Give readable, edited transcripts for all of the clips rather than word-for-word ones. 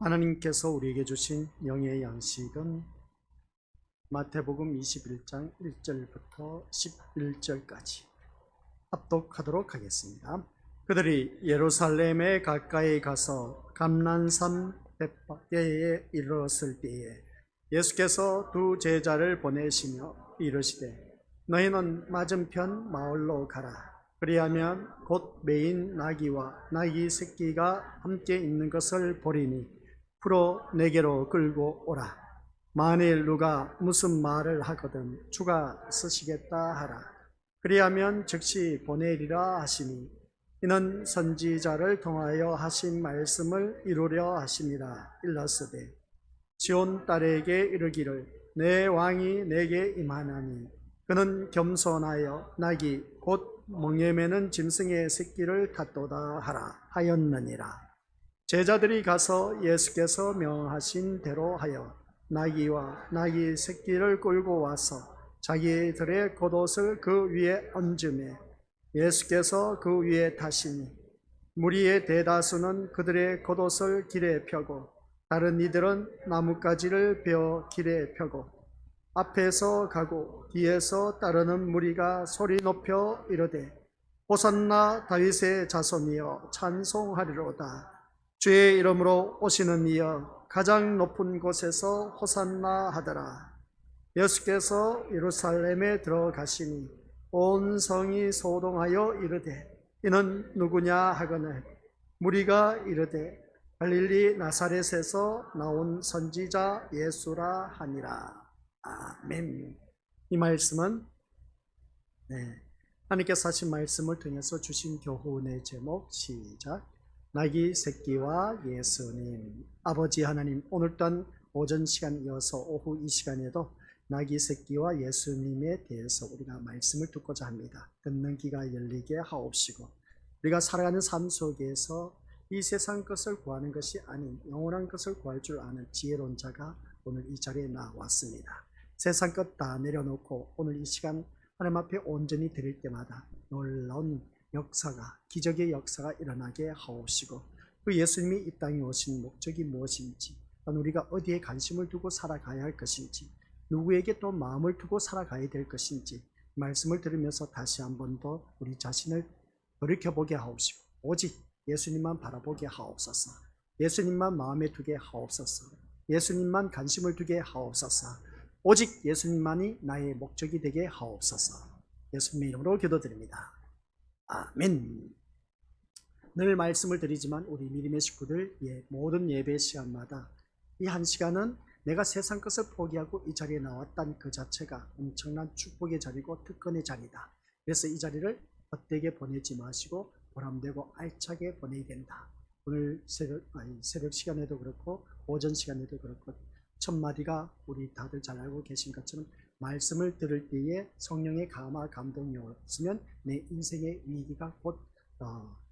하나님께서 우리에게 주신 영의 양식은 마태복음 21장 1절부터 11절까지 합독하도록 하겠습니다. 그들이 예루살렘에 가까이 가서 감난산 벳바게에 이르렀을 때에 예수께서 두 제자를 보내시며 이르시되 너희는 맞은편 마을로 가라. 그리하면 곧 매인 나귀와 나귀 새끼가 함께 있는 것을 보리니 풀어 내게로 끌고 오라. 만일 누가 무슨 말을 하거든 주가 쓰시겠다 하라. 그리하면 즉시 보내리라 하시니 이는 선지자를 통하여 하신 말씀을 이루려 하심이라. 일렀으되 시온 딸에게 이르기를 내 왕이 내게 임하나니 그는 겸손하여 나귀 곧 멍에 매는 짐승의 새끼를 탔도다 하라 하였느니라. 제자들이 가서 예수께서 명하신 대로 하여 나귀와 나귀 새끼를 끌고 와서 자기들의 겉옷을 그 위에 얹으매 예수께서 그 위에 타시니 무리의 대다수는 그들의 겉옷을 길에 펴고 다른 이들은 나뭇가지를 베어 길에 펴고 앞에서 가고 뒤에서 따르는 무리가 소리 높여 이르되 호산나 다윗의 자손이여 찬송하리로다. 주의 이름으로 오시는 이여 가장 높은 곳에서 호산나 하더라. 예수께서 예루살렘에 들어가시니 온 성이 소동하여 이르되 이는 누구냐 하거늘 무리가 이르되 갈릴리 나사렛에서 나온 선지자 예수라 하니라. 아멘. 이 말씀은 하나님께서 하신 말씀을 통해서 주신 교훈의 제목 시작. 나귀 새끼와 예수님. 아버지 하나님, 오늘 또한 오전 시간 이어서 오후 이 시간에도 나귀 새끼와 예수님에 대해서 우리가 말씀을 듣고자 합니다. 듣는 귀가 열리게 하옵시고 우리가 살아가는 삶 속에서 이 세상 것을 구하는 것이 아닌 영원한 것을 구할 줄 아는 지혜로운 자가 오늘 이 자리에 나왔습니다. 세상 것 다 내려놓고 오늘 이 시간 하나님 앞에 온전히 드릴 때마다 놀라운 역사가, 기적의 역사가 일어나게 하옵시고 그 예수님이 이 땅에 오신 목적이 무엇인지, 우리가 어디에 관심을 두고 살아가야 할 것인지, 누구에게 또 마음을 두고 살아가야 될 것인지 말씀을 들으면서 다시 한 번 더 우리 자신을 돌이켜보게 하옵시고 오직 예수님만 바라보게 하옵소서. 예수님만 마음에 두게 하옵소서. 예수님만 관심을 두게 하옵소서. 오직 예수님만이 나의 목적이 되게 하옵소서. 예수님의 이름으로 기도드립니다. 아멘. 늘 말씀을 드리지만 우리 믿음의 식구들 모든 예배 시간마다 이 한 시간은 내가 세상 것을 포기하고 이 자리에 나왔다는 그 자체가 엄청난 축복의 자리고 특권의 자리다. 그래서 이 자리를 헛되게 보내지 마시고 보람되고 알차게 보내야 된다. 오늘 새벽 시간에도 그렇고 오전 시간에도 그렇고 첫 마디가 우리 다들 잘 알고 계신 것처럼 말씀을 들을 때에 성령의 감화 감동이 없으면 내 인생의 위기가 곧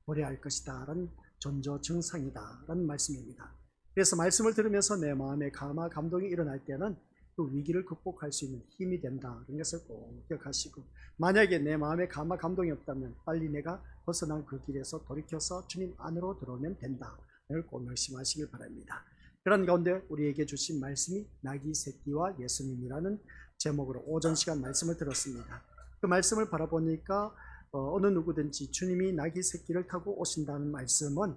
도래할 것이다 라는 전조 증상이다 라는 말씀입니다. 그래서 말씀을 들으면서 내 마음에 감화 감동이 일어날 때는 그 위기를 극복할 수 있는 힘이 된다 그런 것을 꼭 기억하시고, 만약에 내 마음에 감화 감동이 없다면 빨리 내가 벗어난 그 길에서 돌이켜서 주님 안으로 들어오면 된다. 이걸 꼭 명심하시길 바랍니다. 그런 가운데 우리에게 주신 말씀이 나귀 새끼와 예수님이라는 제목으로 오전 시간 말씀을 들었습니다. 그 말씀을 바라보니까 어느 누구든지 주님이 나귀 새끼를 타고 오신다는 말씀은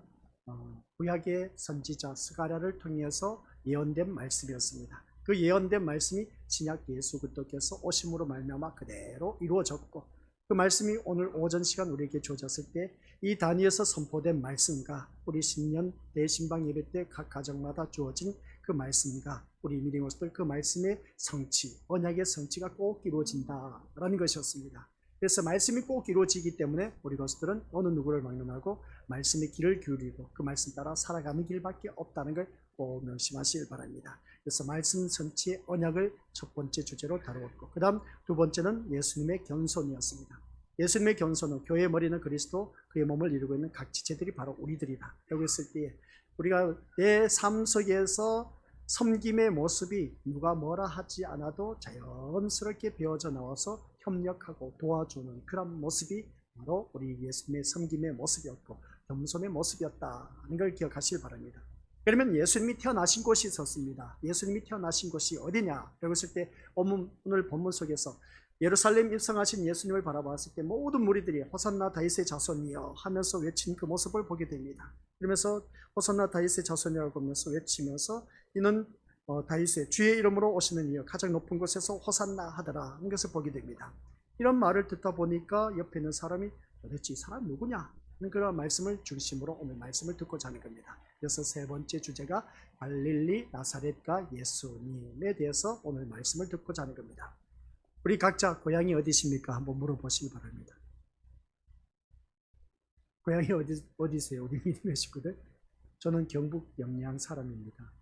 구약의 선지자 스가랴를 통해서 예언된 말씀이었습니다. 그 예언된 말씀이 신약 예수 그리스도께서 오심으로 말미암아 그대로 이루어졌고, 그 말씀이 오늘 오전 시간 우리에게 주어졌을 때 이 단위에서 선포된 말씀과 우리 신년 대신방 예배 때 각 가정마다 주어진 그 말씀과 우리 믿음의 것들 그 말씀의 성취, 언약의 성취가 꼭 이루어진다라는 것이었습니다. 그래서 말씀이 꼭 이루어지기 때문에 우리 것들은 어느 누구를 막론하고 말씀의 길을 기울이고 그 말씀 따라 살아가는 길밖에 없다는 걸 꼭 명심하시길 바랍니다. 그래서 말씀 성취의 언약을 첫 번째 주제로 다루었고, 그 다음 두 번째는 예수님의 겸손이었습니다. 예수님의 겸손은 교회의 머리는 그리스도, 그의 몸을 이루고 있는 각 지체들이 바로 우리들이다. 라고 했을 때에 우리가 내 삶 속에서 섬김의 모습이 누가 뭐라 하지 않아도 자연스럽게 배어져 나와서 협력하고 도와주는 그런 모습이 바로 우리 예수님의 섬김의 모습이었고 겸손의 모습이었다는 걸 기억하시기 바랍니다. 그러면 예수님이 태어나신 곳이 있었습니다. 예수님이 태어나신 곳이 어디냐? 라고 했을 때 오늘 본문 속에서 예루살렘 입성하신 예수님을 바라봤을 때 모든 무리들이 호산나 다윗의 자손이여 하면서 외친 그 모습을 보게 됩니다. 그러면서 호산나 다윗의 자손이라고 하면서 외치면서 이는 다윗의 주의 이름으로 오시는 이여 가장 높은 곳에서 호산나 하더라 하는 것을 보게 됩니다. 이런 말을 듣다 보니까 옆에 있는 사람이 도대체 이 사람 누구냐? 그런 말씀을 중심으로 오늘 말씀을 듣고자 하는 겁니다. 그래서 세 번째 주제가 갈릴리 나사렛과 예수님에 대해서 오늘 말씀을 듣고자 하는 겁니다. 우리 각자 고향이 어디십니까? 한번 물어보시기 바랍니다. 고향이 어디세요? 우리 믿음의 식구들? 저는 경북 영양 사람입니다.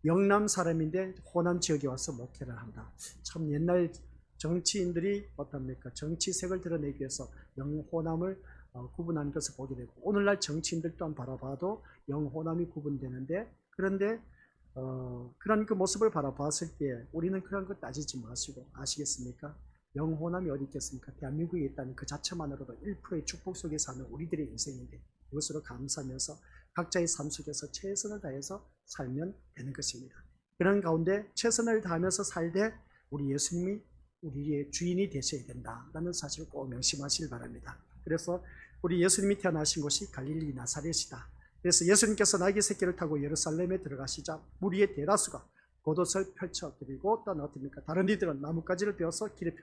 영남 사람인데 호남 지역에 와서 목회를 한다. 참 옛날 정치인들이 어떻습니까? 정치색을 드러내기 위해서 영호남을 구분하는 것을 보게 되고, 오늘날 정치인들 또한 바라봐도 영호남이 구분되는데, 그런데 그런 그 모습을 바라봤을 때 우리는 그런 것 따지지 마시고, 아시겠습니까? 영호남이 어디 있겠습니까? 대한민국에 있다는 그 자체만으로도 1%의 축복 속에 사는 우리들의 인생인데, 그것으로 감사하면서 각자의 삶 속에서 최선을 다해서 살면 되는 것입니다. 그런 가운데 최선을 다하면서 살되 우리 예수님이 우리의 주인이 되셔야 된다라는 사실을 꼭 명심하시길 바랍니다. 그래서 우리 예수님이 태어나신 곳이 갈릴리 나사렛이다. 그래서 예수님께서 나귀 새끼를 타고 예루살렘에 들어가시자 무리의 대다수가 겉옷을 펼쳐드리고 또 어떻습니까? 다른 이들은 나뭇가지를 베어서 길에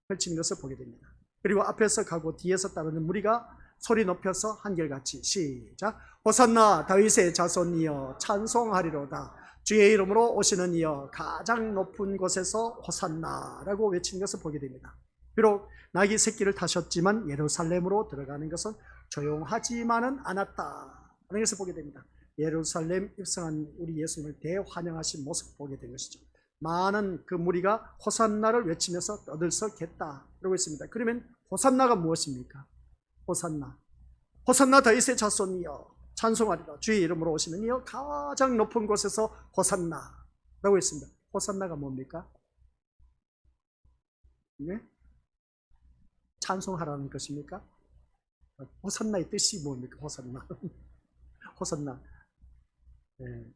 펼치는 것을 보게 됩니다. 그리고 앞에서 가고 뒤에서 따르는 무리가 소리 높여서 한결같이 시작! 호산나 다윗의 자손이여 찬송하리로다. 주의 이름으로 오시는 이여 가장 높은 곳에서 호산나라고 외치는 것을 보게 됩니다. 비록 나귀 새끼를 타셨지만 예루살렘으로 들어가는 것은 조용하지만은 않았다 하는 것을 보게 됩니다. 예루살렘 입성한 우리 예수님을 대환영하신 모습을 보게 된 것이죠. 많은 그 무리가 호산나를 외치면서 떠들썩했다라고 했습니다. 그러면 호산나가 무엇입니까? 호산나 다윗의 자손이여 찬송하리라. 주의 이름으로 오시는 이여 가장 높은 곳에서 호산나라고 했습니다. 호산나가 뭡니까? 네? 찬송하라는 것입니까? 호산나의 뜻이 뭡니까? 호산나. 호산나. 네.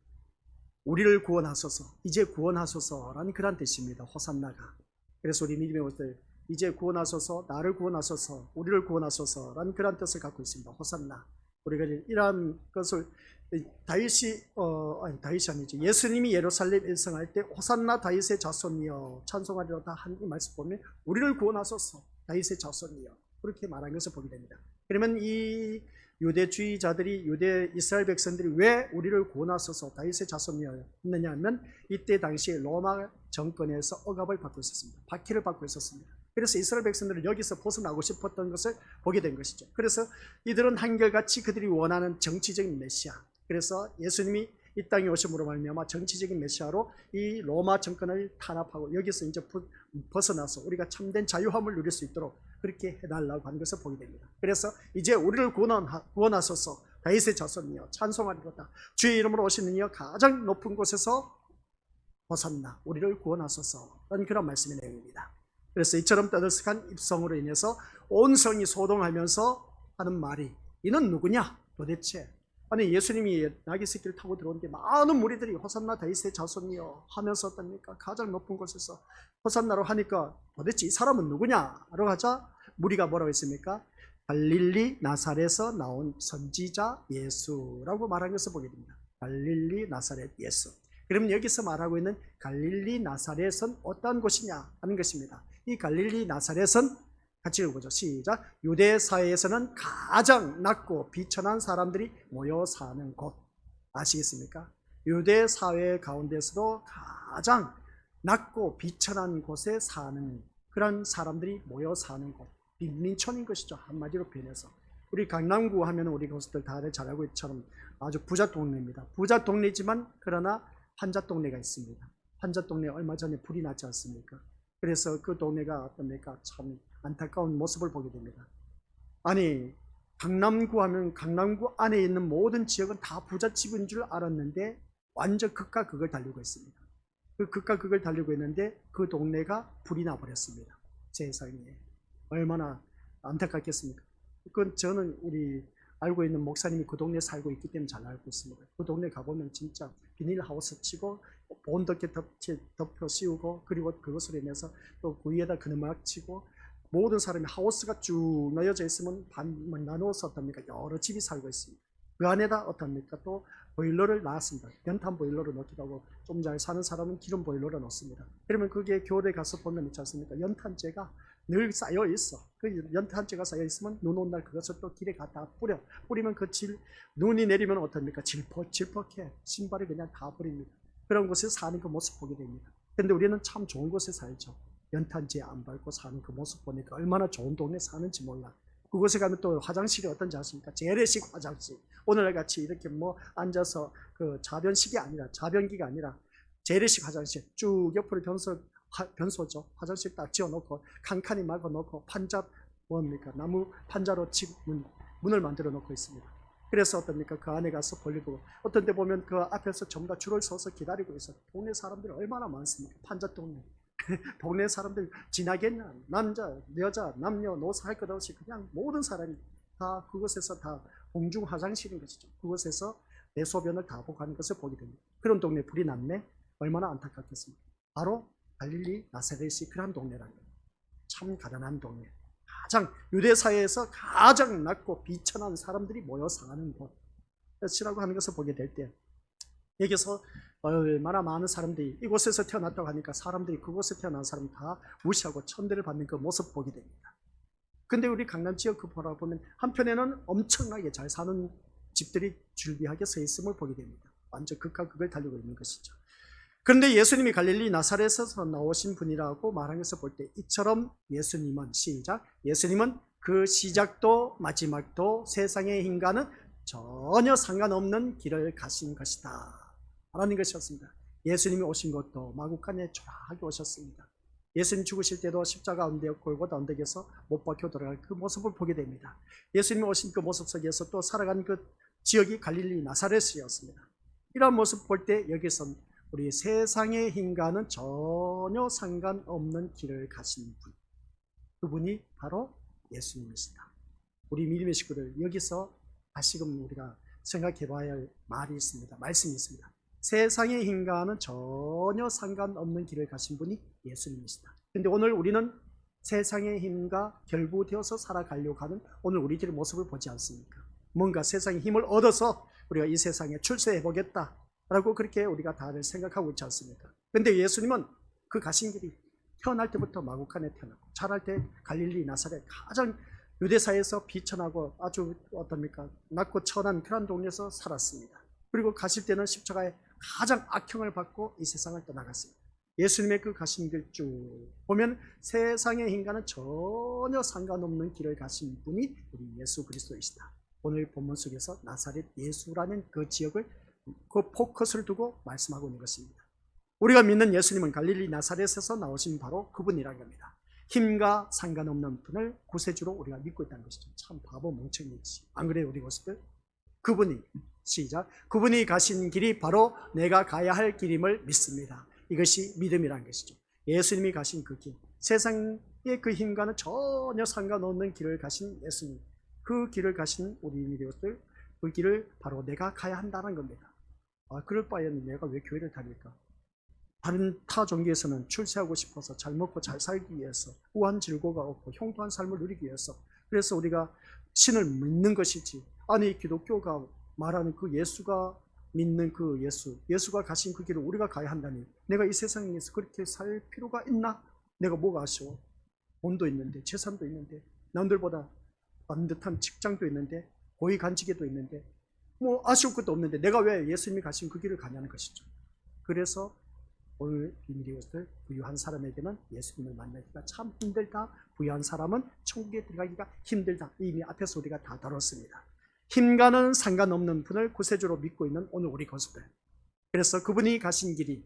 우리를 구원하소서, 이제 구원하소서라는 그런 뜻입니다. 호산나가. 그래서 우리 믿음의 옷들 이제 구원하소서, 나를 구원하소서, 우리를 구원하소서라는 그런 뜻을 갖고 있습니다. 호산나. 우리가 이러한 것을 다윗이 아니죠. 예수님이 예루살렘 일성할 때 호산나 다윗의 자손이여 찬송하리로다 한 이 말씀 보면 우리를 구원하소서, 다윗의 자손이여 그렇게 말한 것을 보게 됩니다. 그러면 이 유대주의자들이 유대 이스라엘 백성들이 왜 우리를 구원하소서 다윗의 자손이여 했느냐 하면 이때 당시에 로마 정권에서 억압을 받고 있었습니다. 박해를 받고 있었습니다. 그래서 이스라엘 백성들은 여기서 벗어나고 싶었던 것을 보게 된 것이죠. 그래서 이들은 한결같이 그들이 원하는 정치적인 메시아, 그래서 예수님이 이 땅에 오심으로 말미암아 정치적인 메시아로 이 로마 정권을 탄압하고 여기서 이제 벗어나서 우리가 참된 자유함을 누릴 수 있도록 그렇게 해달라고 하는 것을 보게 됩니다. 그래서 이제 우리를 구원하소서 다윗의 자손이여 찬송하리로다. 주의 이름으로 오시는 이여 가장 높은 곳에서 호산나 우리를 구원하소서 라는 그런 말씀의 내용입니다. 그래서 이처럼 떠들썩한 입성으로 인해서 온 성이 소동하면서 하는 말이 이는 누구냐 도대체. 아니 예수님이 나귀 새끼를 타고 들어오는데 많은 무리들이 호산나 다윗의 자손이여 하면서 어떻습니까? 가장 높은 곳에서 호산나로 하니까 도대체 이 사람은 누구냐라고 하자 무리가 뭐라고 했습니까? 갈릴리 나사렛에서 나온 선지자 예수라고 말한 것을 보게 됩니다. 갈릴리 나사렛 예수. 그럼 여기서 말하고 있는 갈릴리 나사렛은 어떠한 곳이냐 하는 것입니다. 이 갈릴리 나사렛은 같이 읽어보죠. 시작. 유대 사회에서는 가장 낮고 비천한 사람들이 모여 사는 곳. 아시겠습니까? 유대 사회 가운데서도 가장 낮고 비천한 곳에 사는 그런 사람들이 모여 사는 곳. 빈민촌인 것이죠. 한마디로 표현해서. 우리 강남구 하면 우리 그것들 다들 잘 알고 있처럼 아주 부자 동네입니다. 부자 동네지만 그러나 환자 동네가 있습니다. 환자 동네 얼마 전에 불이 났지 않습니까? 그래서 그 동네가 어떻습니까? 참 안타까운 모습을 보게 됩니다. 아니 강남구 하면 강남구 안에 있는 모든 지역은 다 부잣집인 줄 알았는데 완전 극과 극을 달리고 있습니다. 그 극과 극을 달리고 있는데 그 동네가 불이 나버렸습니다. 세상에 얼마나 안타깝겠습니까? 그건 저는 우리 알고 있는 목사님이 그 동네에 살고 있기 때문에 잘 알고 있습니다. 그 동네 가보면 진짜 비닐하우스 치고 본덮개 덮여 씌우고 그리고 그것으로 인해서 또 그 위에다 그늘막 치고 모든 사람이 하우스가 쭉 놓여져 있으면 반만 나누어서 어떻습니까? 여러 집이 살고 있습니다. 그 안에다 어떻습니까? 또 보일러를 놨습니다. 연탄 보일러를 넣기도 하고 좀 잘 사는 사람은 기름 보일러를 넣습니다. 그러면 그게 겨울에 가서 보면 있지 않습니까? 연탄재가 늘 쌓여 있어. 그 연탄재가 쌓여 있으면 눈 온 날 그것을 또 길에 갖다 뿌리면 그 눈이 내리면 어떻습니까? 질퍽해. 신발이 그냥 다 버립니다. 그런 곳에 사는 그 모습 보게 됩니다. 근데 우리는 참 좋은 곳에 살죠. 연탄재 안 밟고 사는 그 모습 보니까 얼마나 좋은 동네 사는지 몰라. 그곳에 가면 또 화장실이 어떤지 아십니까? 재래식 화장실. 오늘날 같이 이렇게 뭐 앉아서 그 자변기가 아니라 재래식 화장실 쭉 옆으로 변소죠. 화장실 딱 지어놓고 칸칸이 막아 놓고 판자 나무 판자로 문을 만들어 놓고 있습니다. 그래서 어떻습니까? 그 안에 가서 볼일 보고 어떤 데 보면 그 앞에서 전부 다 줄을 서서 기다리고 있어요. 동네 사람들이 얼마나 많습니까? 판자 동네. 동네 사람들 지나겠냐? 남자, 여자, 남녀노소 할 것 없이 그냥 모든 사람이 다 그곳에서 다 공중 화장실인 것이죠. 그곳에서 내 소변을 다 보고 하는 것을 보게 됩니다. 그런 동네 불이 났네? 얼마나 안타깝겠습니까? 바로 갈릴리 나사렛이 그런 동네라는 거예요. 참 가난한 동네. 유대 사회에서 가장 낮고 비천한 사람들이 모여 사는 곳이라고 하는 것을 보게 될 때 여기서 얼마나 많은 사람들이 이곳에서 태어났다고 하니까 사람들이 그곳에 태어난 사람 다 무시하고 천대를 받는 그 모습 보게 됩니다. 근데 우리 강남 지역 그 보면 한편에는 엄청나게 잘 사는 집들이 줄비하게 서 있음을 보게 됩니다. 완전 극과 극을 달리고 있는 것이죠. 그런데 예수님이 갈릴리 나사렛에서 나오신 분이라고 말한 것을 볼 때 이처럼 예수님은 그 시작도 마지막도 세상의 힘과는 전혀 상관없는 길을 가신 것이다 라는 것이었습니다. 예수님이 오신 것도 마구간에 초라하게 오셨습니다. 예수님 죽으실 때도 십자가 언덕 골고다 언덕에서 못 박혀 돌아갈 그 모습을 보게 됩니다. 예수님이 오신 그 모습 속에서 또 살아간 그 지역이 갈릴리 나사렛이었습니다. 이런 모습 볼 때 여기서 우리 세상의 힘과는 전혀 상관없는 길을 가신 분, 그분이 바로 예수님이시다. 우리 믿음의 식구들, 여기서 다시금 우리가 생각해 봐야 할 말이 있습니다. 말씀이 있습니다. 세상의 힘과는 전혀 상관없는 길을 가신 분이 예수님이시다. 그런데 오늘 우리는 세상의 힘과 결부되어서 살아가려고 하는 오늘 우리들의 모습을 보지 않습니까? 뭔가 세상의 힘을 얻어서 우리가 이 세상에 출세해 보겠다 라고 그렇게 우리가 다들 생각하고 있지 않습니까? 그런데 예수님은 그 가신 길이 태어날 때부터 마구간에 태어나고 자랄 때 갈릴리 나사렛 가장 유대사에서 비천하고 아주 어떻습니까? 낮고 천한 그런 동네에서 살았습니다. 그리고 가실 때는 십자가에 가장 악형을 받고 이 세상을 떠나갔습니다. 예수님의 그 가신 길 쭉 보면 세상의 힘과는 전혀 상관없는 길을 가신 분이 우리 예수 그리스도이시다. 오늘 본문 속에서 나사렛 예수라는 그 지역을 그 포커스를 두고 말씀하고 있는 것입니다. 우리가 믿는 예수님은 갈릴리 나사렛에서 나오신 바로 그분이라는 겁니다. 힘과 상관없는 분을 구세주로 우리가 믿고 있다는 것이죠. 참 바보 멍청이지. 안 그래요 우리 모습들? 그분이 그분이 가신 길이 바로 내가 가야 할 길임을 믿습니다. 이것이 믿음이라는 것이죠. 예수님이 가신 그 길, 세상의 그 힘과는 전혀 상관없는 길을 가신 예수님, 그 길을 가신 우리 믿음들, 그 길을 바로 내가 가야 한다는 겁니다. 그럴 바에는 내가 왜 교회를 다닐까? 다른 타 종교에서는 출세하고 싶어서 잘 먹고 잘 살기 위해서 우한 질고가 없고 형통한 삶을 누리기 위해서, 그래서 우리가 신을 믿는 것이지, 아니 기독교가 말하는 그 예수가 믿는 그 예수가 가신 그 길을 우리가 가야 한다니 내가 이 세상에서 그렇게 살 필요가 있나? 내가 뭐가 아쉬워? 돈도 있는데 재산도 있는데 남들보다 반듯한 직장도 있는데 고위 간직에도 있는데 뭐 아쉬울 것도 없는데 내가 왜 예수님이 가신 그 길을 가냐는 것이죠. 그래서 오늘 비밀이것을 부유한 사람에게는 예수님을 만나기가 참 힘들다. 부유한 사람은 천국에 들어가기가 힘들다. 이미 앞에서 우리가 다 다뤘습니다. 힘과는 상관없는 분을 구세주로 믿고 있는 오늘 우리 것들. 그래서 그분이 가신 길이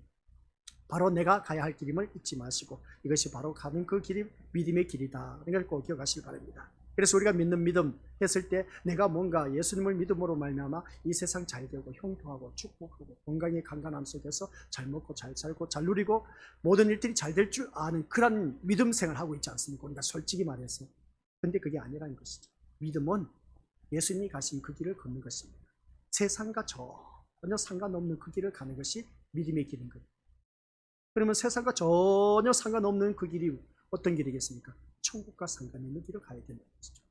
바로 내가 가야 할 길임을 잊지 마시고 이것이 바로 가는 그 길이 믿음의 길이다. 이걸 꼭 기억하시기 바랍니다. 그래서 우리가 믿는 믿음 했을 때 내가 뭔가 예수님을 믿음으로 말미암아 이 세상 잘 되고 형통하고 축복하고 건강히 강건함 속에서 잘 먹고 잘 살고 잘 누리고 모든 일들이 잘 될 줄 아는 그런 믿음 생활을 하고 있지 않습니까? 우리가 솔직히 말해서. 근데 그게 아니라는 것이죠. 믿음은 예수님이 가신 그 길을 걷는 것입니다. 세상과 전혀 상관없는 그 길을 가는 것이 믿음의 길인 거예요. 그러면 세상과 전혀 상관없는 그 길이 어떤 길이겠습니까? 천국과 상관 있는 길을 가야 되는 것이죠.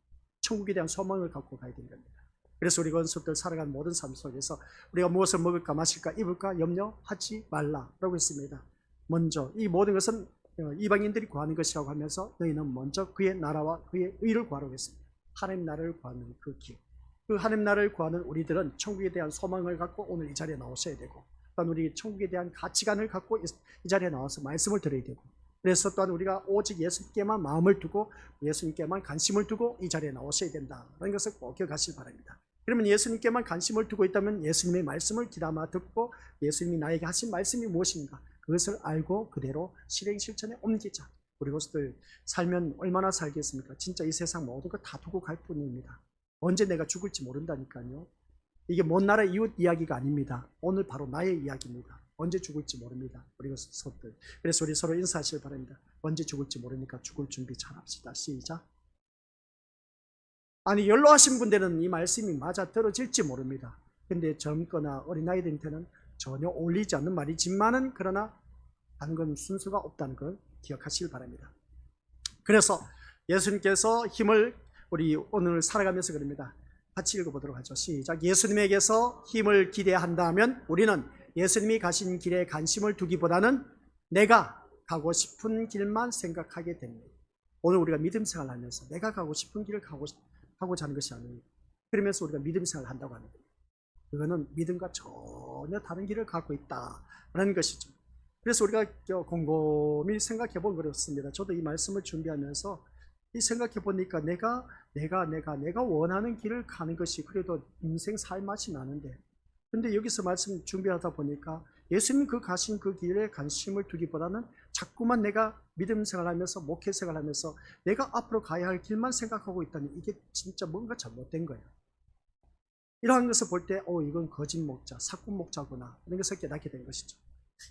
천국에 대한 소망을 갖고 가야 되는 겁니다. 그래서 우리가 원수들 살아가는 모든 삶 속에서 우리가 무엇을 먹을까 마실까 입을까 염려하지 말라라고 했습니다. 먼저 이 모든 것은 이방인들이 구하는 것이라고 하면서 너희는 먼저 그의 나라와 그의 의를 구하라고 했습니다. 하나님 나라를 구하는 그 길, 그 하나님 나라를 구하는 우리들은 천국에 대한 소망을 갖고 오늘 이 자리에 나오셔야 되고, 또한 우리 천국에 대한 가치관을 갖고 이 자리에 나와서 말씀을 드려야 되고, 그래서 또한 우리가 오직 예수님께만 마음을 두고 예수님께만 관심을 두고 이 자리에 나오셔야 된다는 것을 꼭 기억하시기 바랍니다. 그러면 예수님께만 관심을 두고 있다면 예수님의 말씀을 귀담아 듣고 예수님이 나에게 하신 말씀이 무엇인가 그것을 알고 그대로 실행 실천에 옮기자. 우리 것들 살면 얼마나 살겠습니까? 진짜 이 세상 모든 거 다 두고 갈 뿐입니다. 언제 내가 죽을지 모른다니까요. 이게 먼 나라 이웃 이야기가 아닙니다. 오늘 바로 나의 이야기입니다. 언제 죽을지 모릅니다. 우리 것들. 그래서 우리 서로 인사하시길 바랍니다. 언제 죽을지 모르니까 죽을 준비 잘합시다. 시작. 아니, 연로하신 분들은 이 말씀이 맞아 떨어질지 모릅니다. 근데 젊거나 어린아이들한테는 전혀 어울리지 않는 말이지만은 그러나 다른 건 순서가 없다는 걸 기억하시길 바랍니다. 그래서 예수님께서 힘을 우리 오늘 살아가면서 그럽니다. 같이 읽어보도록 하죠. 시작. 예수님에게서 힘을 기대한다면 우리는 예수님이 가신 길에 관심을 두기보다는 내가 가고 싶은 길만 생각하게 됩니다. 오늘 우리가 믿음 생활을 하면서 내가 가고 싶은 길을 하고자 하는 것이 아닙니다. 그러면서 우리가 믿음 생활을 한다고 하는 겁니다. 그거는 믿음과 전혀 다른 길을 갖고 있다라는 것이죠. 그래서 우리가 곰곰이 생각해 보면 그렇습니다. 저도 이 말씀을 준비하면서 이 생각해 보니까 내가 원하는 길을 가는 것이 그래도 인생 살맛이 나는데, 근데 여기서 말씀 준비하다 보니까 예수님 그 가신 그 길에 관심을 두기보다는 자꾸만 내가 믿음 생활하면서 목회 생활하면서 내가 앞으로 가야 할 길만 생각하고 있다니 이게 진짜 뭔가 잘못된 거예요. 이러한 것을 볼 때 이건 거짓 목자, 사꾼 목자구나 이런 것을 깨닫게 된 것이죠.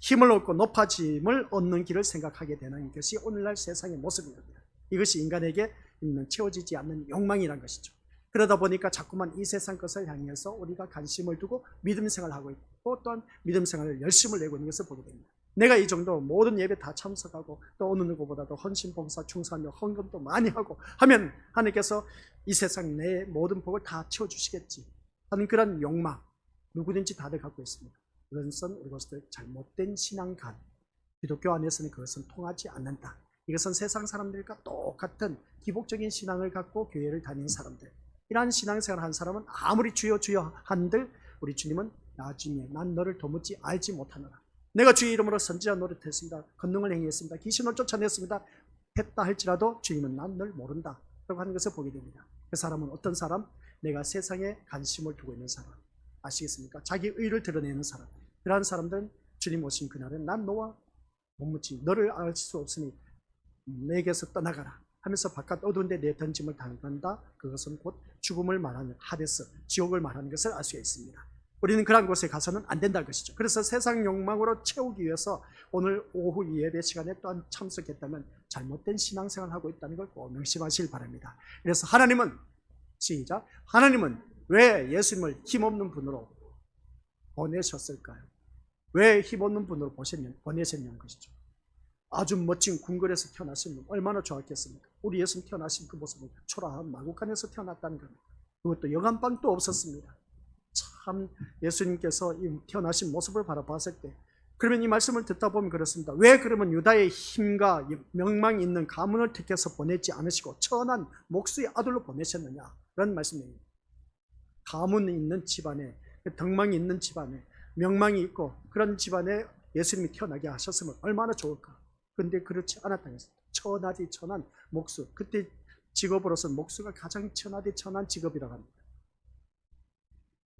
힘을 얻고 높아짐을 얻는 길을 생각하게 되는 것이 오늘날 세상의 모습인 겁니다. 이것이 인간에게 있는 채워지지 않는 욕망이란 것이죠. 그러다 보니까 자꾸만 이 세상 것을 향해서 우리가 관심을 두고 믿음 생활을 하고 있고 또한 믿음 생활을 열심을 내고 있는 것을 보게 됩니다. 내가 이 정도 모든 예배 다 참석하고 또 어느 누구보다도 헌신, 봉사, 충성하며 헌금도 많이 하고 하면 하나님께서 이 세상 내 모든 복을 다 채워주시겠지 하는 그런 욕망 누구든지 다들 갖고 있습니다. 그것은 우리것들 잘못된 신앙관, 기독교 안에서는 그것은 통하지 않는다. 이것은 세상 사람들과 똑같은 기복적인 신앙을 갖고 교회를 다니는 사람들, 이러한 신앙생활을 한 사람은 아무리 주여 주여 한들 우리 주님은 나중에 난 너를 도무지 알지 못하노라. 내가 주의 이름으로 선지자 노릇했습니다. 권능을 행했습니다. 귀신을 쫓아냈습니다. 했다 할지라도 주님은 난 널 모른다 라고 하는 것을 보게 됩니다. 그 사람은 어떤 사람? 내가 세상에 관심을 두고 있는 사람. 아시겠습니까? 자기 의를 드러내는 사람. 그러한 사람들은 주님 오신 그날은 난 너와 못 묻지, 너를 알 수 없으니 내게서 떠나가라 하면서 바깥 어두운 데 내던짐을 당한다. 그것은 곧 죽음을 말하는 하데스, 지옥을 말하는 것을 알 수가 있습니다. 우리는 그런 곳에 가서는 안 된다는 것이죠. 그래서 세상 욕망으로 채우기 위해서 오늘 오후 예배 시간에 또한 참석했다면 잘못된 신앙생활을 하고 있다는 걸 꼭 명심하시길 바랍니다. 그래서 하나님은 시작. 하나님은 왜 예수님을 힘없는 분으로 보내셨을까요? 왜 힘없는 분으로 보내셨냐는 것이죠. 아주 멋진 궁궐에서 태어나신 분 얼마나 좋았겠습니까? 우리 예수님 태어나신 그 모습은 초라한 마구간에서 태어났다는 겁니다. 그것도 여간방도 없었습니다. 참 예수님께서 이 태어나신 모습을 바라봤을 때, 그러면 이 말씀을 듣다 보면 그렇습니다. 왜 그러면 유다의 힘과 명망이 있는 가문을 택해서 보내지 않으시고 천한 목수의 아들로 보내셨느냐 라는 말씀입니다. 가문이 있는 집안에, 덕망이 있는 집안에, 명망이 있고 그런 집안에 예수님이 태어나게 하셨으면 얼마나 좋을까. 근데 그렇지 않았다는 것입니다. 천하디 천한 목수, 그때 직업으로서는 목수가 가장 천하디 천한 직업이라고 합니다.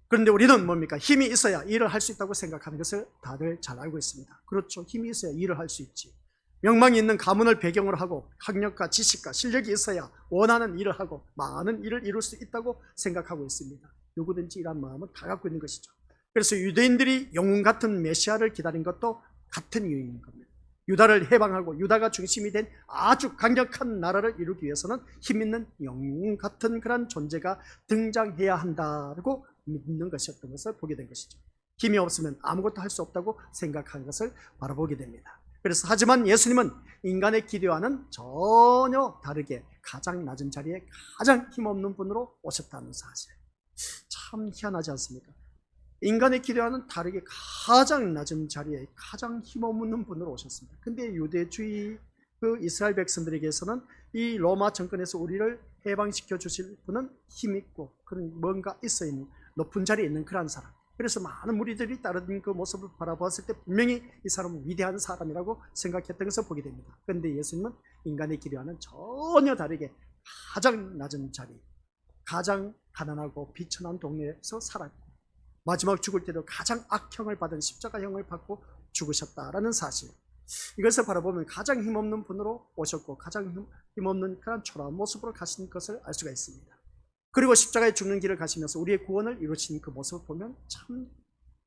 그런데 우리는 뭡니까? 힘이 있어야 일을 할 수 있다고 생각하는 것을 다들 잘 알고 있습니다. 그렇죠. 힘이 있어야 일을 할 수 있지. 명망이 있는 가문을 배경으로 하고 학력과 지식과 실력이 있어야 원하는 일을 하고 많은 일을 이룰 수 있다고 생각하고 있습니다. 누구든지 이런 마음은 다 갖고 있는 것이죠. 그래서 유대인들이 영웅 같은 메시아를 기다린 것도 같은 이유인 겁니다. 유다를 해방하고 유다가 중심이 된 아주 강력한 나라를 이루기 위해서는 힘있는 영웅 같은 그런 존재가 등장해야 한다고 믿는 것이었던 것을 보게 된 것이죠. 힘이 없으면 아무것도 할 수 없다고 생각한 것을 바라보게 됩니다. 그래서 하지만 예수님은 인간의 기대와는 전혀 다르게 가장 낮은 자리에 가장 힘없는 분으로 오셨다는 사실, 참 희한하지 않습니까? 인간의 기대와는 다르게 가장 낮은 자리에 가장 힘없는 분으로 오셨습니다. 근데 유대주의 그 이스라엘 백성들에게서는 이 로마 정권에서 우리를 해방시켜 주실 분은 힘있고 그런 뭔가 있어 있는 높은 자리에 있는 그런 사람, 그래서 많은 무리들이 다른 그 모습을 바라보았을 때 분명히 이 사람은 위대한 사람이라고 생각했던 것을 보게 됩니다. 그런데 예수님은 인간의 기대와는 전혀 다르게 가장 낮은 자리, 가장 가난하고 비천한 동네에서 살았고 마지막 죽을 때도 가장 악형을 받은 십자가형을 받고 죽으셨다라는 사실, 이것을 바라보면 가장 힘없는 분으로 오셨고 가장 힘없는 그런 초라한 모습으로 가신 것을 알 수가 있습니다. 그리고 십자가에 죽는 길을 가시면서 우리의 구원을 이루신 그 모습을 보면 참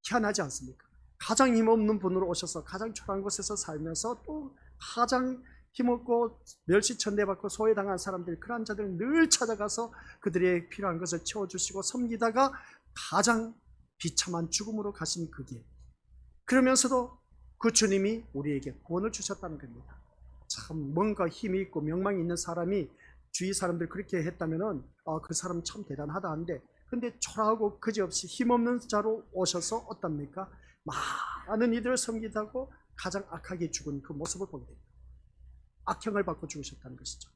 희한하지 않습니까? 가장 힘없는 분으로 오셔서 가장 초라한 곳에서 살면서 또 가장 힘없고 멸시천대받고 소외당한 사람들, 그런 자들을 늘 찾아가서 그들의 필요한 것을 채워주시고 섬기다가 가장 비참한 죽음으로 가신 그 길, 그러면서도 그 주님이 우리에게 구원을 주셨다는 겁니다. 참 뭔가 힘이 있고 명망이 있는 사람이 주위 사람들 그렇게 했다면은 그 사람 참 대단하다 한데, 근데 초라하고 그지없이 힘없는 자로 오셔서 어떻습니까? 많은 이들을 섬기다고 가장 악하게 죽은 그 모습을 보게 됩니다. 악형을 받고 죽으셨다는 것이죠.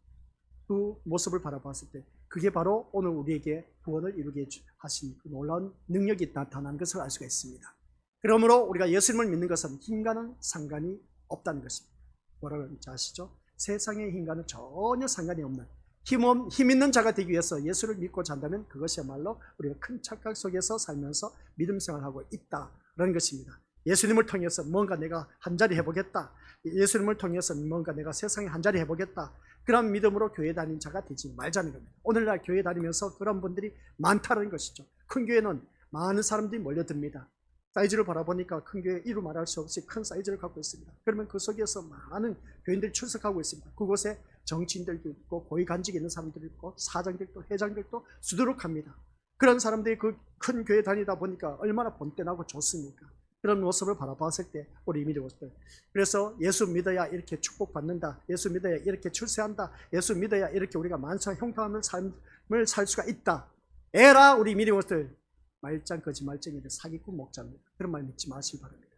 그 모습을 바라봤을 때 그게 바로 오늘 우리에게 구원을 이루게 하신 그 놀라운 능력이 나타난 것을 알 수가 있습니다. 그러므로 우리가 예수님을 믿는 것은 힘과는 상관이 없다는 것입니다. 뭐라고 하는지 아시죠? 세상의 힘과는 전혀 상관이 없는 힘 있는 자가 되기 위해서 예수를 믿고자 한다면 그것이야말로 우리가 큰 착각 속에서 살면서 믿음 생활하고 있다라는 것입니다. 예수님을 통해서 뭔가 내가 한 자리 해보겠다, 예수님을 통해서 뭔가 내가 세상에 한 자리 해보겠다, 그런 믿음으로 교회 다닌 자가 되지 말자는 겁니다. 오늘날 교회 다니면서 그런 분들이 많다는 것이죠. 큰 교회는 많은 사람들이 몰려듭니다. 사이즈를 바라보니까 큰 교회 이루 말할 수 없이 큰 사이즈를 갖고 있습니다. 그러면 그 속에서 많은 교인들이 출석하고 있습니다. 그곳에 정치인들도 있고 고위 간직이 있는 사람들도 있고 사장들도 회장들도 수두룩합니다. 그런 사람들이 그 큰 교회 다니다 보니까 얼마나 본때나고 좋습니까? 그런 모습을 바라봤을 때 우리 이민의 모습들, 그래서 예수 믿어야 이렇게 축복받는다, 예수 믿어야 이렇게 출세한다, 예수 믿어야 이렇게 우리가 만사 형통하는 삶을 살 수가 있다, 에라 우리 이민의 모습들, 말짱 거짓말쟁이들 사기꾼 목자입니다. 그런 말 믿지 마시기 바랍니다.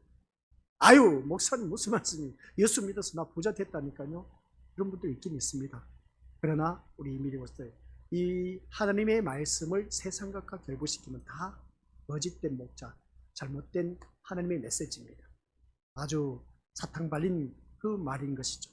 아유 목사님 무슨 말씀이, 예수 믿어서 나 부자 됐다니까요. 이런 분들 있긴 있습니다. 그러나 우리 이민의 모습들, 이 하나님의 말씀을 세상 것과 결부시키면 다 거짓된 목자, 잘못된 하나님의 메시지입니다. 아주 사탕 발린 그 말인 것이죠.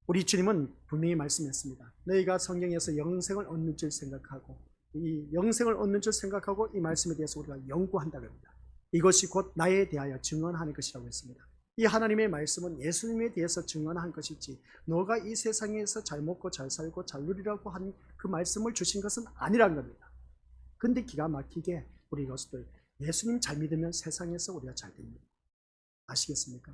우리 주님은 분명히 말씀했습니다. 너희가 성경에서 영생을 얻는 줄 생각하고, 이 영생을 얻는 줄 생각하고 이 말씀에 대해서 우리가 연구한다고 합니다. 이것이 곧 나에 대하여 증언하는 것이라고 했습니다. 이 하나님의 말씀은 예수님에 대해서 증언한 것이지 너가 이 세상에서 잘 먹고 잘 살고 잘 누리라고 한 그 말씀을 주신 것은 아니라는 겁니다. 근데 기가 막히게 우리 이것들 예수님 잘 믿으면 세상에서 우리가 잘 됩니다. 아시겠습니까?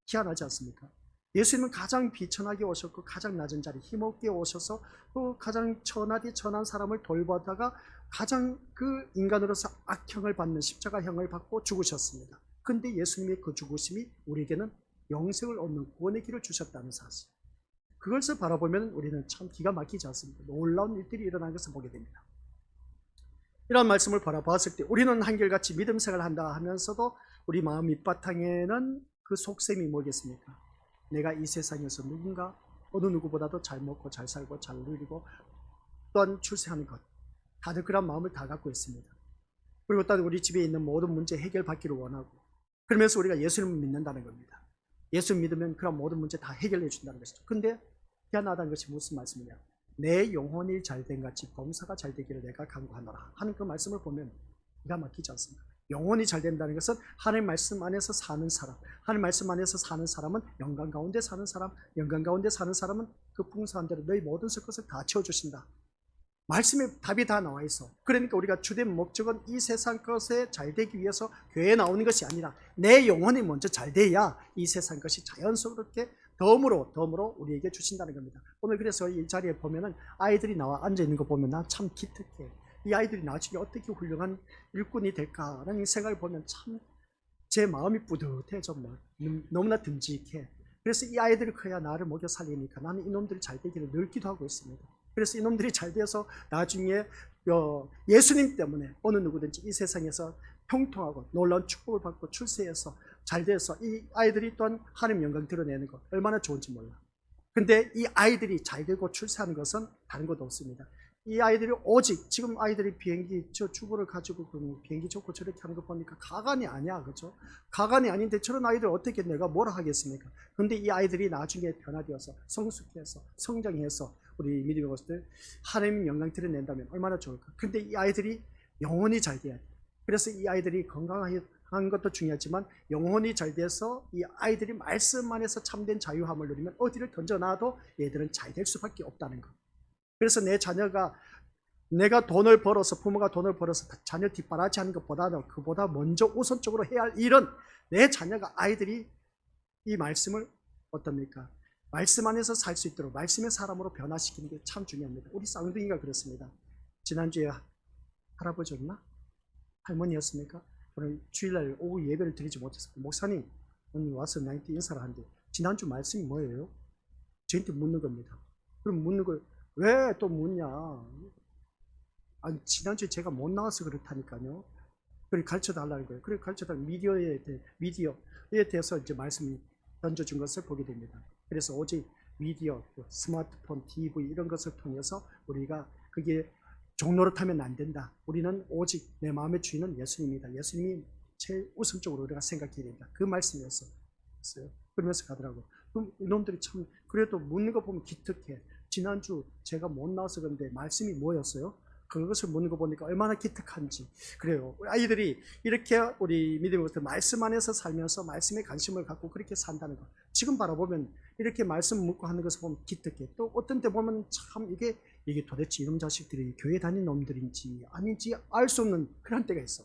희한하지 않습니까? 예수님은 가장 비천하게 오셨고 가장 낮은 자리 힘없게 오셔서 또 가장 천하디 천한 사람을 돌보다가 가장 그 인간으로서 악형을 받는 십자가형을 받고 죽으셨습니다. 근데 예수님의 그 죽으심이 우리에게는 영생을 얻는 구원의 길을 주셨다는 사실, 그것을 바라보면 우리는 참 기가 막히지 않습니까? 놀라운 일들이 일어난 것을 보게 됩니다. 이런 말씀을 바라봤을 때 우리는 한결같이 믿음 생활을 한다 하면서도 우리 마음 밑바탕에는 그 속셈이 뭐겠습니까? 내가 이 세상에서 누군가 어느 누구보다도 잘 먹고 잘 살고 잘 누리고 또한 출세하는 것, 다들 그런 마음을 다 갖고 있습니다. 그리고 또한 우리 집에 있는 모든 문제 해결받기를 원하고, 그러면서 우리가 예수님을 믿는다는 겁니다. 예수 믿으면 그런 모든 문제 다 해결해 준다는 것이죠. 근데 희한하다는 것이 무슨 말씀이냐? 내 영혼이 잘된 같이 범사가 잘 되기를 내가 간구하노라 하는 그 말씀을 보면 기가 막히지 않습니까? 영혼이 잘 된다는 것은 하나님 말씀 안에서 사는 사람, 하나님 말씀 안에서 사는 사람은 영광 가운데 사는 사람, 영광 가운데 사는 사람은 그 풍성한 대로 너희 모든 것을 다 채워주신다. 말씀에 답이 다 나와 있어. 그러니까 우리가 주된 목적은 이 세상 것에 잘 되기 위해서 교회에 나오는 것이 아니라 내 영혼이 먼저 잘 돼야 이 세상 것이 자연스럽게 덤으로 우리에게 주신다는 겁니다. 오늘 그래서 이 자리에 보면은 아이들이 나와 앉아 있는 거 보면 나 참 기특해. 이 아이들이 나중에 어떻게 훌륭한 일꾼이 될까라는 생각을 보면 참 제 마음이 뿌듯해. 정말 너무나 듬직해. 그래서 이 아이들이 커야 나를 먹여 살리니까 나는 이놈들이 잘 되기를 늘 기도하고 있습니다. 그래서 이놈들이 잘 돼서 나중에 예수님 때문에 어느 누구든지 이 세상에서 형통하고 놀라운 축복을 받고 출세해서 잘 돼서 이 아이들이 또한 하나님 영광 드러내는 것 얼마나 좋은지 몰라. 근데 이 아이들이 잘 되고 출세하는 것은 다른 것도 없습니다. 이 아이들이 오직 지금 아이들이 비행기 저 주부를 가지고 비행기 좋고 저렇게 하는 거 보니까 가관이 아니야, 그렇죠? 가관이 아닌데 저런 아이들 어떻게 내가 뭐라 하겠습니까? 근데 이 아이들이 나중에 변화되어서 성숙해서 성장해서 우리 믿음의 것들 하나님 영광 드러낸다면 얼마나 좋을까? 근데 이 아이들이 영혼이 잘 돼야 돼. 그래서 이 아이들이 건강한 것도 중요하지만 영혼이 잘 돼서 이 아이들이 말씀 안에서 참된 자유함을 누리면 어디를 던져놔도 얘들은 잘 될 수밖에 없다는 것. 그래서 내 자녀가 내가 돈을 벌어서 부모가 돈을 벌어서 자녀 뒷바라지 하는 것보다는 그보다 먼저 우선적으로 해야 할 일은 내 자녀가 아이들이 이 말씀을 어떻습니까? 말씀 안에서 살 수 있도록 말씀의 사람으로 변화시키는 게 참 중요합니다. 우리 쌍둥이가 그렇습니다. 지난주에 할아버지였나? 할머니였습니까? 오늘 주일날 오후 예배를 드리지 못했어요. 목사님 오늘 와서 나한테 인사를 하는데 지난주 말씀이 뭐예요? 저한테 묻는 겁니다. 그럼 묻는 걸 왜 또 묻냐? 아니 지난주에 제가 못 나와서 그렇다니까요. 그래 가르쳐 달라는 거예요. 그래 가르쳐 달라는 미디어에 대해서 이제 말씀이 던져준 것을 보게 됩니다. 그래서 오직 미디어, 스마트폰, TV 이런 것을 통해서 우리가 그게 종로를 타면 안 된다. 우리는 오직 내 마음의 주인은 예수님이다. 예수님이 제일 우선적으로 우리가 생각해야 된다. 그 말씀이었어요. 그러면서 가더라고. 그럼 이놈들이 참 그래도 묻는 거 보면 기특해. 지난주 제가 못 나와서 그런데 말씀이 뭐였어요? 그것을 묻는 거 보니까 얼마나 기특한지. 그래요. 아이들이 이렇게 우리 믿음의 것들 말씀 안에서 살면서 말씀에 관심을 갖고 그렇게 산다는 거. 지금 바라보면 이렇게 말씀 묻고 하는 것을 보면 기특해. 또 어떤 때 보면 참 이게 도대체 이놈 자식들이 교회 다니는 놈들인지 아닌지 알 수 없는 그런 때가 있어.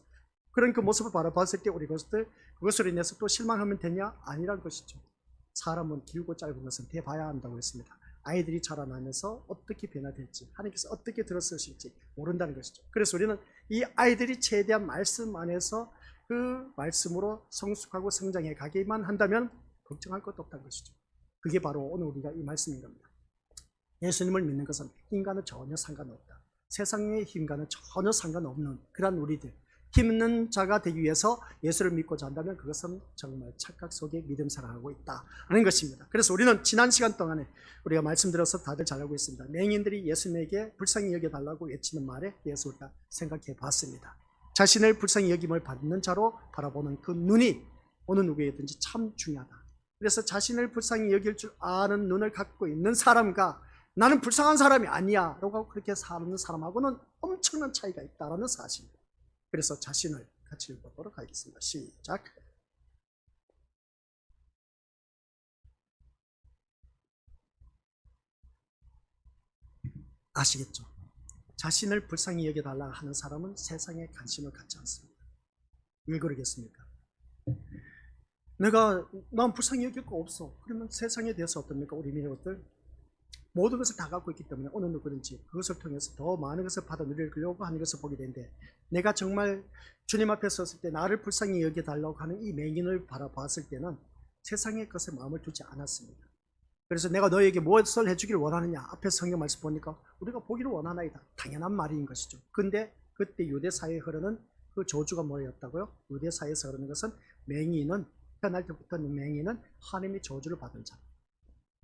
그런 그 모습을 바라봤을 때 우리 그것으로 인해서 또 실망하면 되냐? 아니란 것이죠. 사람은 길고 짧은 것은 대봐야 한다고 했습니다. 아이들이 자라나면서 어떻게 변화될지 하나님께서 어떻게 들어서실지 모른다는 것이죠. 그래서 우리는 이 아이들이 최대한 말씀 안에서 그 말씀으로 성숙하고 성장해 가기만 한다면 걱정할 것도 없다는 것이죠. 그게 바로 오늘 우리가 이 말씀인 겁니다. 예수님을 믿는 것은 힘과는 전혀 상관없다. 세상의 힘과는 전혀 상관없는 그런 우리들 힘 있는 자가 되기 위해서 예수를 믿고자 한다면 그것은 정말 착각 속에 믿음 살아가고 있다는 것입니다. 그래서 우리는 지난 시간 동안에 우리가 말씀드려서 다들 잘 알고 있습니다. 맹인들이 예수님에게 불쌍히 여겨달라고 외치는 말에 대해서 우리가 생각해 봤습니다. 자신을 불쌍히 여김을 받는 자로 바라보는 그 눈이 어느 누구에든지 참 중요하다. 그래서 자신을 불쌍히 여길 줄 아는 눈을 갖고 있는 사람과 나는 불쌍한 사람이 아니야 라고 그렇게 사는 사람하고는 엄청난 차이가 있다는 사실입니다. 그래서 자신을 같이 읽어보도록 하겠습니다. 시작. 아시겠죠? 자신을 불쌍히 여겨달라 하는 사람은 세상에 관심을 갖지 않습니다. 왜 그러겠습니까? 난 불쌍히 여길 거 없어. 그러면 세상에 대해서 어떻습니까? 우리 민족들 모든 것을 다 갖고 있기 때문에 어느 누구든지 그것을 통해서 더 많은 것을 받아 누리려고 하는 것을 보게 되는데 내가 정말 주님 앞에 섰을 때 나를 불쌍히 여겨달라고 하는 이 맹인을 바라봤을 때는 세상의 것에 마음을 두지 않았습니다. 그래서 내가 너에게 무엇을 해주기를 원하느냐 앞에 성경 말씀 보니까 우리가 보기를 원하나이다. 당연한 말인 것이죠. 근데 그때 유대사회에 흐르는 그 저주가 뭐였다고요? 유대사회에서 흐르는 것은 맹인은 태어날 때부터 맹인은 하나님의 저주를 받은 자.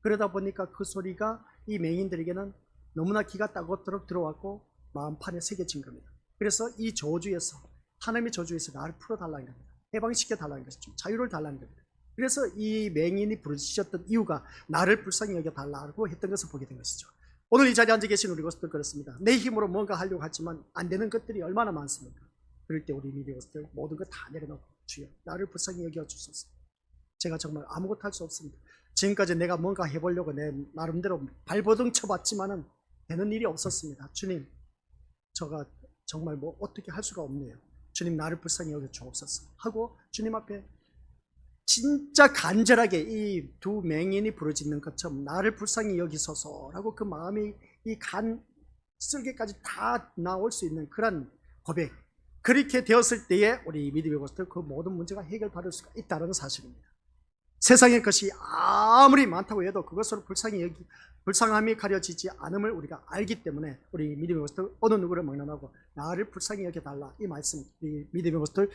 그러다 보니까 그 소리가 이 맹인들에게는 너무나 기가 따갑도록 들어왔고 마음판에 새겨진 겁니다. 그래서 이 저주에서 하나님의 저주에서 나를 풀어달라는 겁니다. 해방시켜달라는 것이죠. 자유를 달라는 겁니다. 그래서 이 맹인이 부르짖었던 이유가 나를 불쌍히 여겨달라고 했던 것을 보게 된 것이죠. 오늘 이 자리에 앉아 계신 우리 것들 그렇습니다. 내 힘으로 뭔가 하려고 하지만 안 되는 것들이 얼마나 많습니까? 그럴 때 우리 믿음의 것들 모든 것 다 내려놓고 주여 나를 불쌍히 여겨주소서. 제가 정말 아무것도 할 수 없습니다. 지금까지 내가 뭔가 해보려고 내 나름대로 발버둥 쳐봤지만은 되는 일이 없었습니다. 주님 저가 정말 뭐 어떻게 할 수가 없네요. 주님 나를 불쌍히 여겨 주옵소서 하고 주님 앞에 진짜 간절하게 이 두 맹인이 부르짖는 것처럼 나를 불쌍히 여기소서라고 그 마음이 이 간 쓸개까지 다 나올 수 있는 그런 고백, 그렇게 되었을 때에 우리 믿음의 것들 그 모든 문제가 해결받을 수가 있다는 사실입니다. 세상의 것이 아무리 많다고 해도 그것으로 불쌍함이 가려지지 않음을 우리가 알기 때문에 우리 믿음의 것들 어느 누구를 막론하고 나를 불쌍히 여겨달라, 이 말씀, 우리 믿음의 것들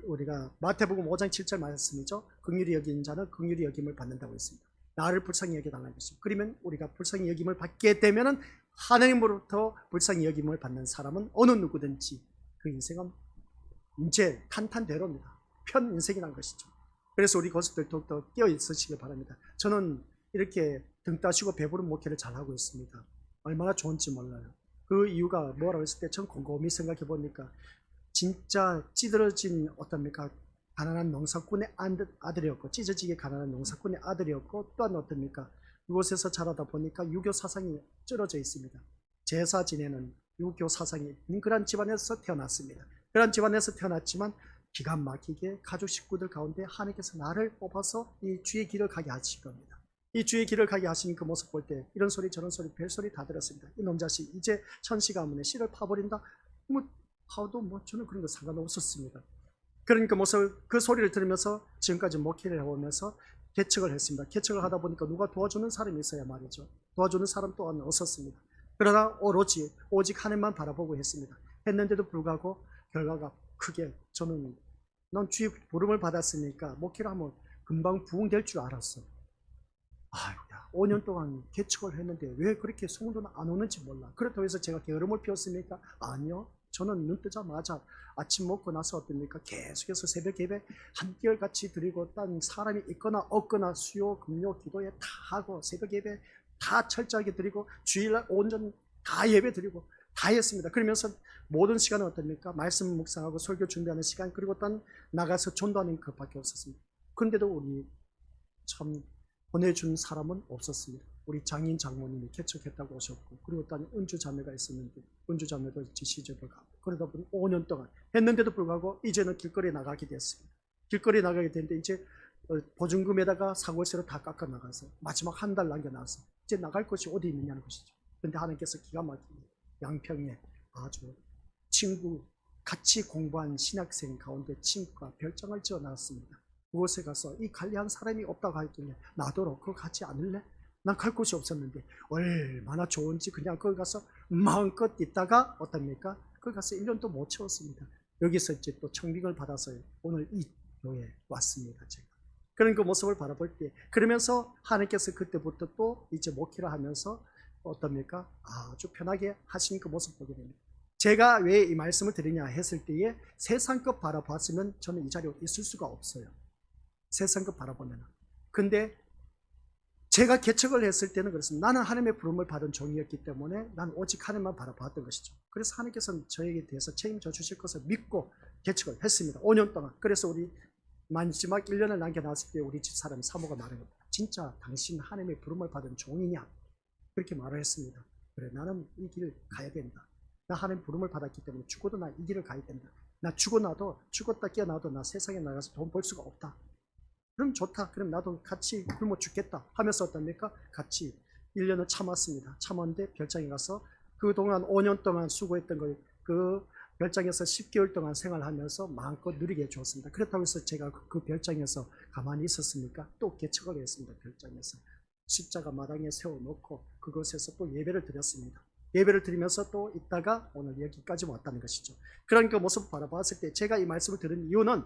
우리가 마태복음 5장 7절 말씀이죠. 긍휼히 여기는 자는 긍휼히 여김을 받는다고 했습니다. 나를 불쌍히 여겨달라는 것입니다. 그러면 우리가 불쌍히 여김을 받게 되면은 하나님으로부터 불쌍히 여김을 받는 사람은 어느 누구든지 그 인생은 이제 탄탄대로입니다. 편 인생이라는 것이죠. 그래서 우리 고수들 더욱더 깨어 있으시길 바랍니다. 저는 이렇게 등 따시고 배부른 목회를 잘하고 있습니다. 얼마나 좋은지 몰라요. 그 이유가 뭐라고 했을 때 전 곰곰이 생각해 보니까 진짜 찌들어진 어떻습니까? 가난한 농사꾼의 아들이었고, 찢어지게 가난한 농사꾼의 아들이었고, 또한 어떻습니까? 이곳에서 자라다 보니까 유교 사상이 쩔어져 있습니다. 제사 지내는 유교 사상이 있는 그런 집안에서 태어났습니다. 그런 집안에서 태어났지만 기가 막히게 가족 식구들 가운데 하나님께서 나를 뽑아서 이 주의 길을 가게 하실 겁니다. 이 주의 길을 가게 하시는 그 모습 볼 때 이런 소리 저런 소리 별소리 다 들었습니다. 이놈 자식 이제 천시 가문에 씨를 파버린다. 뭐 파도 뭐 저는 그런 거 상관없었습니다. 그러니까 모습 그 소리를 들으면서 지금까지 목회를 해오면서 개척을 했습니다. 개척을 하다 보니까 누가 도와주는 사람이 있어야 말이죠. 도와주는 사람 또한 없었습니다. 그러나 오직 하나님만 바라보고 했습니다. 했는데도 불구하고 결과가 크게 저는 넌 주의 부름을 받았으니까 목회를 하면 금방 부흥될 줄 알았어. 아유야, 5년 동안 개척을 했는데 왜 그렇게 성도는 안 오는지 몰라. 그렇다고 해서 제가 게으름을 피웠습니까? 아니요. 저는 눈 뜨자마자 아침 먹고 나서 어떻습니까? 계속해서 새벽 예배 한결같이 드리고, 딴 사람이 있거나 없거나 수요, 금요, 기도에 다 하고 새벽 예배 다 철저하게 드리고 주일날 온전 다 예배 드리고 다 했습니다. 그러면서 모든 시간은 어떻습니까? 말씀 묵상하고 설교 준비하는 시간, 그리고 딴 나가서 전도하는 것밖에 없었습니다. 그런데도 우리 참 보내준 사람은 없었습니다. 우리 장인 장모님이 개척했다고 오셨고, 그리고 또 은주 자매가 있었는데 은주 자매도 시집을 가고, 그러다 보니 5년 동안 했는데도 불구하고 이제는 길거리에 나가게 됐습니다. 길거리에 나가게 됐는데 이제 보증금에다가 사골세로 다 깎아 나가서 마지막 한 달 남겨놔서 이제 나갈 곳이 어디 있느냐는 것이죠. 그런데 하나님께서 기가 막히게 양평에 아주 친구, 같이 공부한 신학생 가운데 친구가 별장을 지어 놨습니다. 그곳에 가서 이 관리한 사람이 없다고 하길래 나더러 그거 같이 않을래? 난 갈 곳이 없었는데 얼마나 좋은지 그냥 거기 가서 마음껏 있다가 어떻습니까? 거기 가서 1년도 못 채웠습니다. 여기서 이제 또 청빙을 받아서 오늘 이 교회에 왔습니다. 제가 그런 그 모습을 바라볼 때, 그러면서 하나님께서 그때부터 또 이제 목회를 하면서 어떻습니까? 아주 편하게 하신 그 모습 보게 됩니다. 제가 왜 이 말씀을 드리냐 했을 때에 세상 것 바라봤으면 저는 이 자리에 있을 수가 없어요. 세상 것 바라보면. 근데 제가 개척을 했을 때는 그렇습니다. 나는 하나님의 부름을 받은 종이었기 때문에 난 오직 하나님만 바라봤던 것이죠. 그래서 하나님께서는 저에게 대해서 책임져 주실 것을 믿고 개척을 했습니다. 5년 동안. 그래서 우리 마지막 1년을 남겨놨을 때 우리 집사람 사모가 말한 겁니다. 진짜 당신 하나님의 부름을 받은 종이냐? 그렇게 말을 했습니다. 그래, 나는 이 길을 가야 된다. 나 하나님 부름을 받았기 때문에 죽어도 나 이 길을 가야 된다. 나 죽었다 깨어나도 나 세상에 나가서 돈 벌 수가 없다. 그럼 좋다. 그럼 나도 같이 굶어 죽겠다 하면서 어떻습니까? 같이 1년을 참았습니다. 참았는데 별장에 가서 그동안 5년 동안 수고했던 걸 그 별장에서 10개월 동안 생활하면서 마음껏 누리게 해주었습니다. 그렇다고 해서 제가 그 별장에서 가만히 있었습니까? 또 개척을 했습니다. 별장에서 십자가 마당에 세워놓고 그곳에서 또 예배를 드렸습니다. 예배를 드리면서 또 있다가 오늘 여기까지 왔다는 것이죠. 그런 그 모습을 바라봤을 때 제가 이 말씀을 들은 이유는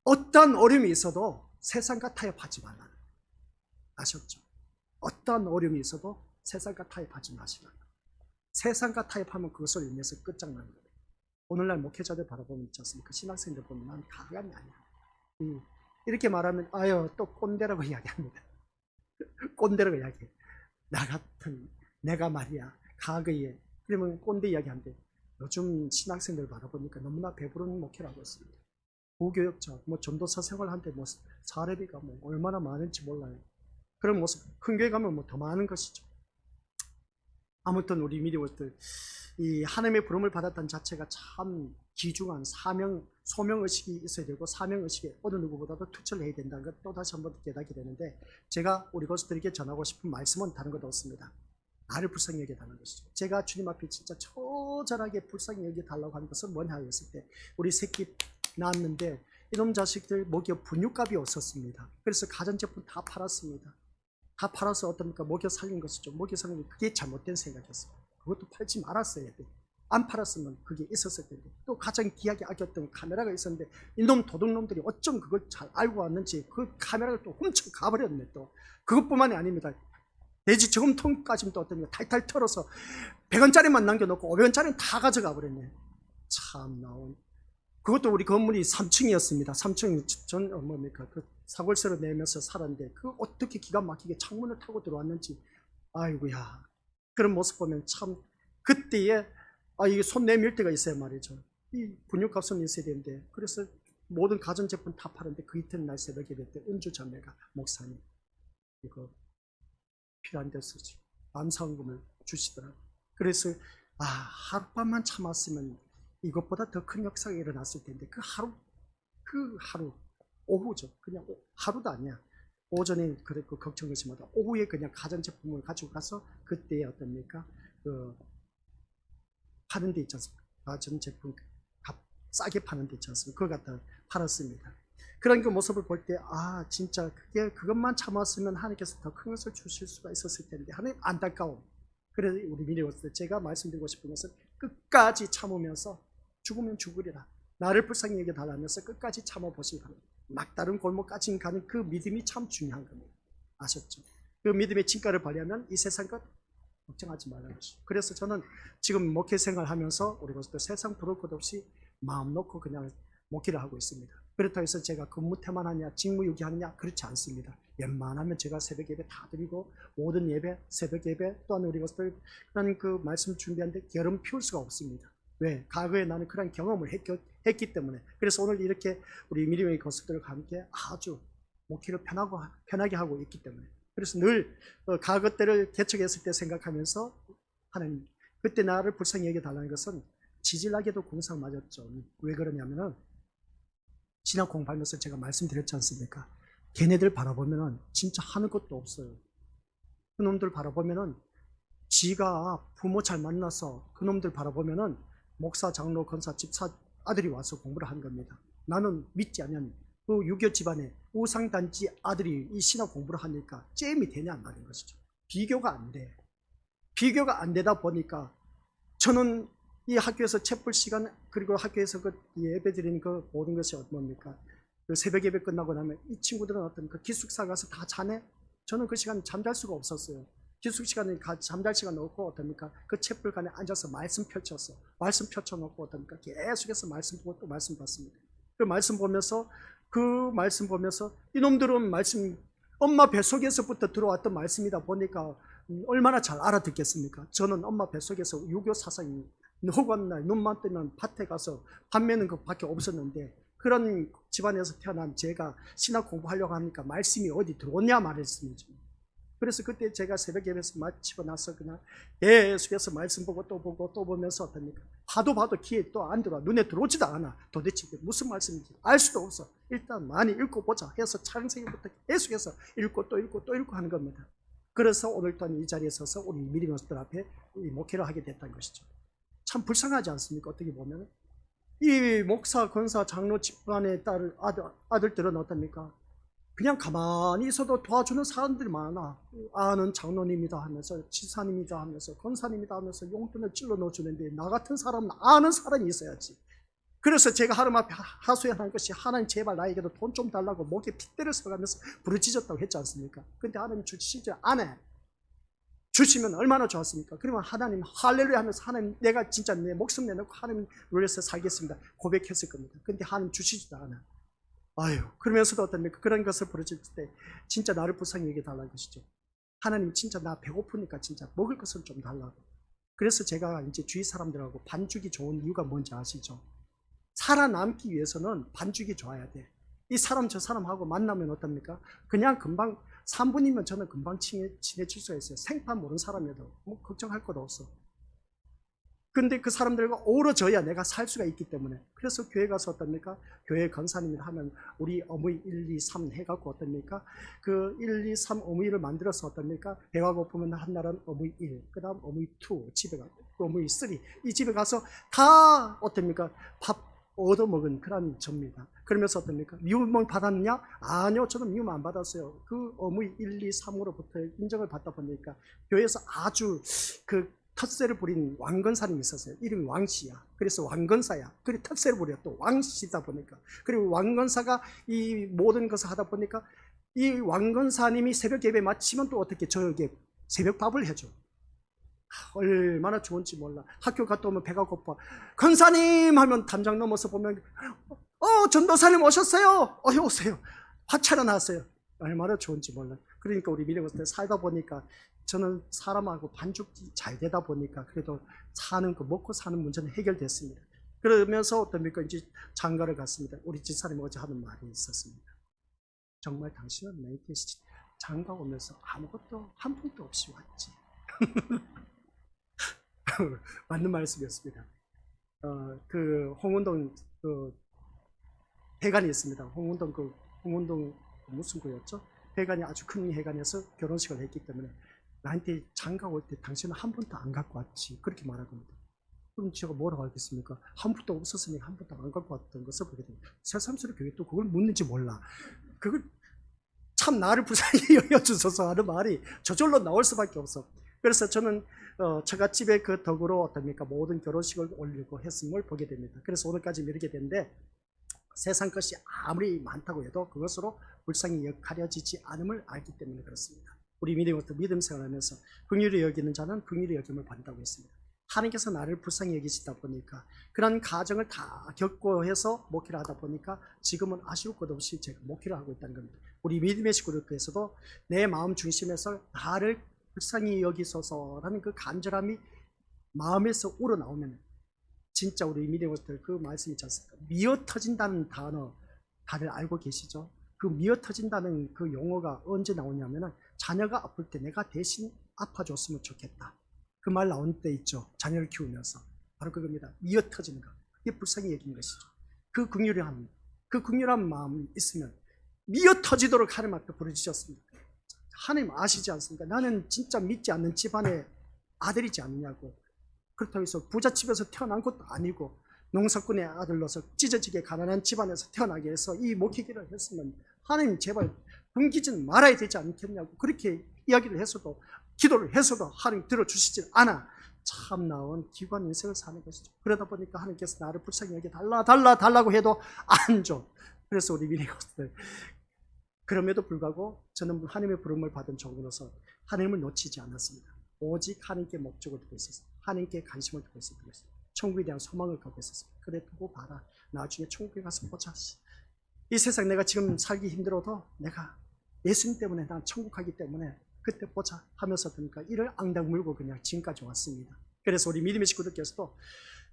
어떤 어려움이 있어도 세상과 타협하지 말라는, 아셨죠? 어떤 어려움이 있어도 세상과 타협하지 마시라. 세상과 타협하면 그것을 인해서 끝장나는 거예요. 오늘날 목회자들 바라보면 있지 않습니까? 신학생들 보면 난 가감이 아니야. 이렇게 말하면 아유 또 꼰대라고 이야기합니다. 꼰대라고 이야기해. 나 같은 내가 말이야 과거에 그러면 꼰대 이야기하는데, 요즘 신학생들 바라보니까 너무나 배부른 목회를 하고 있습니다. 부교역자, 전도사 생활하는데 사례비가 얼마나 많은지 몰라요. 그런 모습, 큰 교회 가면 더 많은 것이죠. 아무튼 우리 미디어들 이 하나님의 부름을 받았다는 자체가 참 귀중한 소명의식이 있어야 되고 사명의식에 어느 누구보다도 투철을 해야 된다는 것 또다시 한번 깨닫게 되는데, 제가 우리 것들에게 전하고 싶은 말씀은 다른 것 없습니다. 나를 불쌍히 여겨달라는 것이죠. 제가 주님 앞에 진짜 처절하게 불쌍히 여겨달라고 하는 것은 뭐냐 했을 때, 우리 새끼 낳았는데 이놈 자식들 먹여 분유값이 없었습니다. 그래서 가전제품 다 팔았습니다. 다 팔아서 어떻습니까? 먹여 살린 것이죠. 먹여 살린 게 그게 잘못된 생각이었어요. 그것도 팔지 말았어야 돼. 안 팔았으면 그게 있었을 텐데. 또 가장 귀하게 아꼈던 카메라가 있었는데 이놈 도둑놈들이 어쩜 그걸 잘 알고 왔는지 그 카메라를 또 훔쳐 가버렸네. 또 그것뿐만이 아닙니다. 돼지 저금통까지는 또 어떤 탈탈 털어서 100원짜리만 남겨놓고 500원짜리는 다 가져가 버렸네. 참 나온. 그것도 우리 건물이 3층이었습니다. 3층 전 뭡니까 그 사골세로 내면서 살았는데 그 어떻게 기가 막히게 창문을 타고 들어왔는지. 아이고야. 그런 모습 보면 참 그때에 이게 손 내밀 때가 있어야 말이죠. 이 분유값은 있어야 되는데, 그래서 모든 가전제품 다 파는데 그 이튿날 새벽에 때 은주 자매가 목사님 이거 필요한 데 쓰지 감사원금을 주시더라고요. 그래서 하룻밤만 참았으면 이것보다 더 큰 역사가 일어났을 텐데 그 하루 오후죠. 그냥 하루도 아니야. 오전에 그랬고 걱정하지 마다 오후에 그냥 가전제품을 가지고 가서 그때에 어떻습니까? 파는 데 있지 않습니까? 가전제품 싸게 파는 데 있지 않습니까? 그걸 갖다 팔았습니다. 그런 그 모습을 볼 때 진짜 그것만 참았으면 하나님께서 더 큰 것을 주실 수가 있었을 텐데 하나님 안타까움. 그래서 우리 미래였을 때 제가 말씀드리고 싶은 것은 끝까지 참으면서 죽으면 죽으리라. 나를 불쌍히 여겨달라면서 끝까지 참아보시기 바랍니다. 막다른 골목까지 가는 그 믿음이 참 중요한 겁니다. 아셨죠? 그 믿음의 진가를 발휘하면 이 세상 것 걱정하지 말라는 것이죠. 그래서 저는 지금 목회 생활하면서 우리 것들 세상 부를 것 없이 마음 놓고 그냥 목회를 하고 있습니다. 그렇다고 해서 제가 근무태만 하냐 직무유기하느냐 그렇지 않습니다. 웬만하면 제가 새벽 예배 다 드리고 모든 예배 새벽 예배 또한 우리 것들 그런 그 말씀 준비하는데 게으름 피울 수가 없습니다. 왜? 과거에 나는 그런 경험을 했기 때문에. 그래서 오늘 이렇게 우리 미리웨이 것들과 함께 아주 목회를 편하게 하고 있기 때문에. 그래서 늘 과거 때를 개척했을 때 생각하면서 하나님 그때 나를 불쌍히 여겨달라는 것은 지질나게도 공상 맞았죠. 왜 그러냐면은 신학 공부하면서 제가 말씀드렸지 않습니까? 걔네들 바라보면은 진짜 하는 것도 없어요. 그놈들 바라보면은 지가 부모 잘 만나서 그놈들 바라보면은 목사, 장로, 권사, 집사 아들이 와서 공부를 한 겁니다. 나는 믿지 않으면 그 유교 집안에 우상단지 아들이 이 신학 공부를 하니까 잼이 되냐 말인 것이죠. 비교가 안 돼. 비교가 안 되다 보니까 저는 이 학교에서 채플 시간 그리고 학교에서 그 예배 드리는 그 모든 것이 뭡니까? 그 새벽 예배 끝나고 나면 이 친구들은 어떤 그 기숙사 가서 다 자네? 저는 그 시간 잠잘 수가 없었어요. 기숙 시간에 잠잘 시간 없고 어떻습니까? 그 채플간에 앉아서 말씀 펼쳤어. 말씀 펼쳐놓고 어떻습니까? 계속해서 말씀 보고 또 말씀 봤습니다. 그 말씀 보면서 이놈들은 말씀 엄마 뱃속에서부터 들어왔던 말씀이다 보니까 얼마나 잘 알아듣겠습니까? 저는 엄마 뱃속에서 유교 사상이 혹은 날 눈만 뜨면 밭에 가서 밥 매는 것밖에 없었는데 그런 집안에서 태어난 제가 신학 공부하려고 하니까 말씀이 어디 들어오냐 말했습니다. 그래서 그때 제가 새벽 예배에서 마치고 나서 그냥 계속해서 말씀 보고 또 보면서 어떻습니까? 봐도 귀에 또 안 들어와. 눈에 들어오지도 않아. 도대체 무슨 말씀인지 알 수도 없어. 일단 많이 읽고 보자 해서 창세기부터 계속해서 읽고 또 읽고 하는 겁니다. 그래서 오늘 또한 이 자리에 서서 우리 미리노스들 앞에 이 목회를 하게 됐다는 것이죠. 참 불쌍하지 않습니까? 어떻게 보면 이 목사, 권사, 장로 집안의 아들들은 어떻습니까? 그냥 가만히 있어도 도와주는 사람들이 많아. 아는 장로님이다 하면서 지사님이다 하면서 권사님이다 하면서 용돈을 찔러 넣어주는데 나 같은 사람은 아는 사람이 있어야지. 그래서 제가 하나님 앞에 하소연한 것이 하나님 제발 나에게도 돈 좀 달라고 목에 핏대를 써가면서 부르짖었다고 했지 않습니까? 근데 하나님 주시지 않아. 주시면 얼마나 좋았습니까? 그러면 하나님 할렐루야 하면서 하나님 내가 진짜 내 목숨 내놓고 하나님 위해서 살겠습니다 고백했을 겁니다. 근데 하나님 주시지도 않아. 그러면서도 어떻습니까? 그런 것을 부르짖을 때 진짜 나를 불쌍히 여겨달라는 것이죠. 하나님 진짜 나 배고프니까 진짜 먹을 것을 좀 달라고. 그래서 제가 이제 주위 사람들하고 반죽이 좋은 이유가 뭔지 아시죠? 살아남기 위해서는 반죽이 좋아야 돼. 이 사람 저 사람하고 만나면 어떻습니까? 그냥 금방 3분이면 저는 금방 친해질 수 있어요. 생판 모르는 사람이어도 뭐 걱정할 것도 없어. 근데 그 사람들과 어우러져야 내가 살 수가 있기 때문에. 그래서 교회 가서 어떻습니까? 교회 권사님이 하면 우리 어머니 1, 2, 3 해갖고 어떻습니까? 그 1, 2, 3 어머니를 만들어서 어떻습니까? 배가 고프면 한 날은 어머니 1, 그 다음 어머니 2, 집에 가, 어머니 3, 이 집에 가서 다 어떻습니까? 밥 얻어먹은 그런 접니다. 그러면서 어떻습니까? 미움을 받았느냐? 아니요, 저는 미움 안 받았어요. 그 어머니 1, 2, 3으로부터 인정을 받다 보니까 교회에서 아주 그 텃세를 부린 왕건사님이 있었어요. 이름이 왕씨야. 그래서 왕건사야. 그리고 텃세를 부려 또 왕씨다 보니까. 그리고 왕건사가 이 모든 것을 하다 보니까 이 왕건사님이 새벽 예배 마치면 또 어떻게 저에게 새벽 밥을 해줘. 얼마나 좋은지 몰라. 학교 갔다 오면 배가 고파. 건사님 하면 담장 넘어서 보면 전도사님 오셨어요. 오세요. 밥 차려놨어요. 얼마나 좋은지 몰라. 그러니까 우리 미래고스때 살다 보니까 저는 사람하고 반죽이 잘 되다 보니까 그래도 사는 거 먹고 사는 문제는 해결됐습니다. 그러면서 어떻습니까? 이제 장가를 갔습니다. 우리 집사람이 어제 하는 말이 있었습니다. 정말 당신은 메이트시 장가 오면서 아무것도 한 푼도 없이 왔지. 맞는 말씀이었습니다. 그 홍은동 그 회관이 있습니다. 홍은동 무슨 구였죠? 회관이 아주 큰 회관에서 결혼식을 했기 때문에 나한테 장가 올 때 당신은 한 푼도 안 갖고 왔지. 그렇게 말하겁니다. 그럼 제가 뭐라고 하겠습니까? 한 푼도 없었으니 한 푼도 안 갖고 왔던 것을 보게 됩니다. 새삼스럽게 교회 또 그걸 묻는지 몰라. 그걸 참 나를 불쌍히 여겨주소서 하는 말이 저절로 나올 수밖에 없어. 그래서 저는 처갓집의 그 덕으로 어떻습니까? 모든 결혼식을 올리고 했음을 보게 됩니다. 그래서 오늘까지 이르게 됐는데 세상 것이 아무리 많다고 해도 그것으로 불쌍히 여겨지지 않음을 알기 때문에 그렇습니다. 우리 믿음 생활하면서 긍휼히 여기는 자는 긍휼히 여김을 받는다고 했습니다. 하나님께서 나를 불쌍히 여기시다 보니까 그런 가정을 다 겪고 해서 목회를 하다 보니까 지금은 아쉬울 것 없이 제가 목회를 하고 있다는 겁니다. 우리 믿음의 식구들께서도 내 마음 중심에서 나를 불쌍히 여기소서라는 그 간절함이 마음에서 우러나오면 진짜 우리 믿음의 식구들 그 말씀이 있지 않습니까? 미어터진다는 단어 다들 알고 계시죠? 그 미어터진다는 그 용어가 언제 나오냐면은 자녀가 아플 때 내가 대신 아파줬으면 좋겠다. 그 말 나온 때 있죠. 자녀를 키우면서. 바로 그겁니다. 미어터지는 것. 그게 불쌍히 여기는 것이죠. 그 긍휼한 마음이 있으면 미어터지도록 하나님 앞에 부르짖었습니다. 하나님 아시지 않습니까? 나는 진짜 믿지 않는 집안의 아들이지 않느냐고. 그렇다고 해서 부잣집에서 태어난 것도 아니고 농사꾼의 아들로서 찢어지게 가난한 집안에서 태어나게 해서 이 목회기를 했으면 하나님 제발 굶기지는 말아야 되지 않겠냐고 그렇게 이야기를 했어도 기도를 해서도 하나님 들어주시지 않아. 참 나은 기관 인생을 사는 것이죠. 그러다 보니까 하나님께서 나를 불쌍히 여기 달라고 해도 안 줘. 그래서 우리 미래것들 그럼에도 불구하고 저는 하나님의 부름을 받은 종으로서 하나님을 놓치지 않았습니다. 오직 하나님께 목적을 두고 있었어요. 하나님께 관심을 두고 있었던 것입니다. 천국에 대한 소망을 갖고 있었습니다. 그래 두고 봐라. 나중에 천국에 가서 보자. 이 세상 내가 지금 살기 힘들어도 내가 예수님 때문에 난 천국 가기 때문에 그때 보자 하면서 그러니까 이를 앙당 물고 그냥 지금까지 왔습니다. 그래서 우리 믿음의 식구들께서도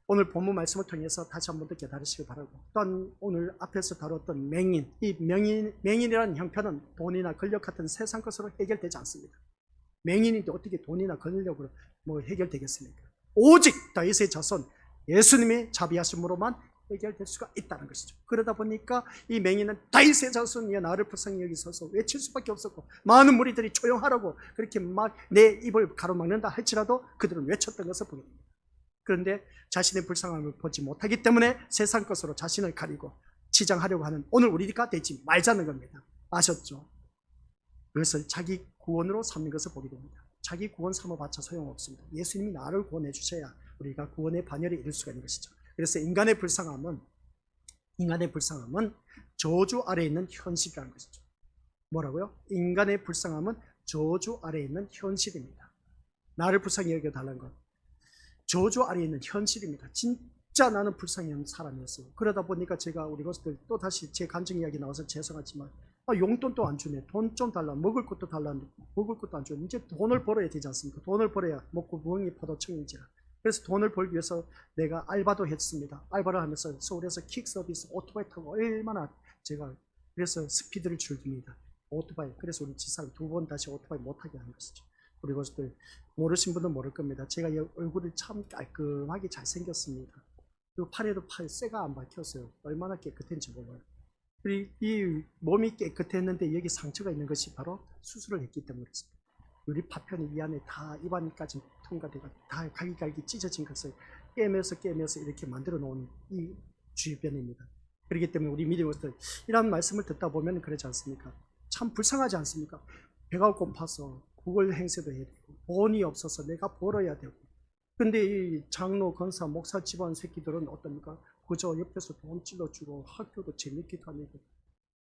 오늘 본문 말씀을 통해서 다시 한 번 더 깨달으시길 바라고, 또한 오늘 앞에서 다뤘던 맹인, 이 맹인이라는 형편은 돈이나 권력 같은 세상 것으로 해결되지 않습니다. 맹인인데 어떻게 돈이나 권력으로 뭐 해결되겠습니까? 오직 다윗의 자손 예수님의 자비하심으로만 해결될 수가 있다는 것이죠. 그러다 보니까 이 맹인은 다윗의 자손이여 나를 불쌍히 여기소서 외칠 수밖에 없었고, 많은 무리들이 조용하라고 그렇게 막 내 입을 가로막는다 할지라도 그들은 외쳤던 것을 보게 됩니다. 그런데 자신의 불쌍함을 보지 못하기 때문에 세상 것으로 자신을 가리고 치장하려고 하는 오늘 우리가 되지 말자는 겁니다. 아셨죠? 그것을 자기 구원으로 삼는 것을 보게 됩니다. 자기 구원 삼아봤자 소용없습니다. 예수님이 나를 구원해 주셔야 우리가 구원의 반열에 이를 수가 있는 것이죠. 그래서 인간의 불쌍함은 저주 아래에 있는 현실이라는 것이죠. 뭐라고요? 인간의 불쌍함은 저주 아래에 있는 현실입니다. 나를 불쌍히 여겨달라는 것, 저주 아래에 있는 현실입니다. 진짜 나는 불쌍히 여긴 사람이었어요. 그러다 보니까 제가 우리 것들 또 다시 제 감정 이야기 나와서 죄송하지만 용돈도 안 주네. 돈 좀 달라. 먹을 것도 달라. 먹을 것도 안 주네. 이제 돈을 벌어야 되지 않습니까? 돈을 벌어야 먹고 부엉이 포도청인지라. 그래서 돈을 벌기 위해서 내가 알바도 했습니다. 알바를 하면서 서울에서 킥 서비스 오토바이 타고 얼마나 제가 그래서 스피드를 즐깁니다. 오토바이. 그래서 우리 집사람 2번 다시 오토바이 못하게 하는 것이죠. 우리 것들 모르신 분은 모를 겁니다. 제가 얼굴이 참 깔끔하게 잘생겼습니다. 그리고 팔에도 쇠가 안 박혔어요. 얼마나 깨끗한지 몰라요. 그리고 이 몸이 깨끗했는데 여기 상처가 있는 것이 바로 수술을 했기 때문이었습니다. 우리 파편이 이 안에 다 입안까지 통과되고 다 갈기갈기 찢어진 것을 깨매서 이렇게 만들어 놓은 이 주변입니다. 그렇기 때문에 우리 믿음으로서 이런 말씀을 듣다 보면 그러지 않습니까? 참 불쌍하지 않습니까? 배가 고파서 구걸 행세도 해야 되고 돈이 없어서 내가 벌어야 되고, 근데 이 장로, 권사, 목사 집안 새끼들은 어떻습니까? 그저 옆에서 돈 찔러주고 학교도 재밌게 다니고,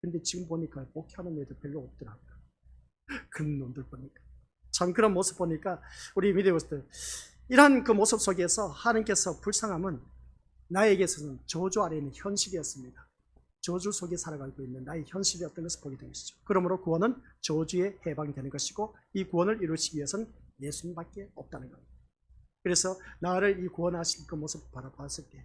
근데 지금 보니까 목회하는 애들 별로 없더라고요. 그런 놈들 보니까 참 그런 모습 보니까 우리 믿음으로서 이러한 그 모습 속에서 하나님께서 불쌍함은 나에게서는 저주 아래 있는 현실이었습니다. 저주 속에 살아가고 있는 나의 현실이었던 것을 보게 된 것이죠. 그러므로 구원은 저주에 해방되는 것이고, 이 구원을 이루시기 위해서는 예수님밖에 없다는 겁니다. 그래서 나를 이 구원하실 그 모습을 바라봤을 때,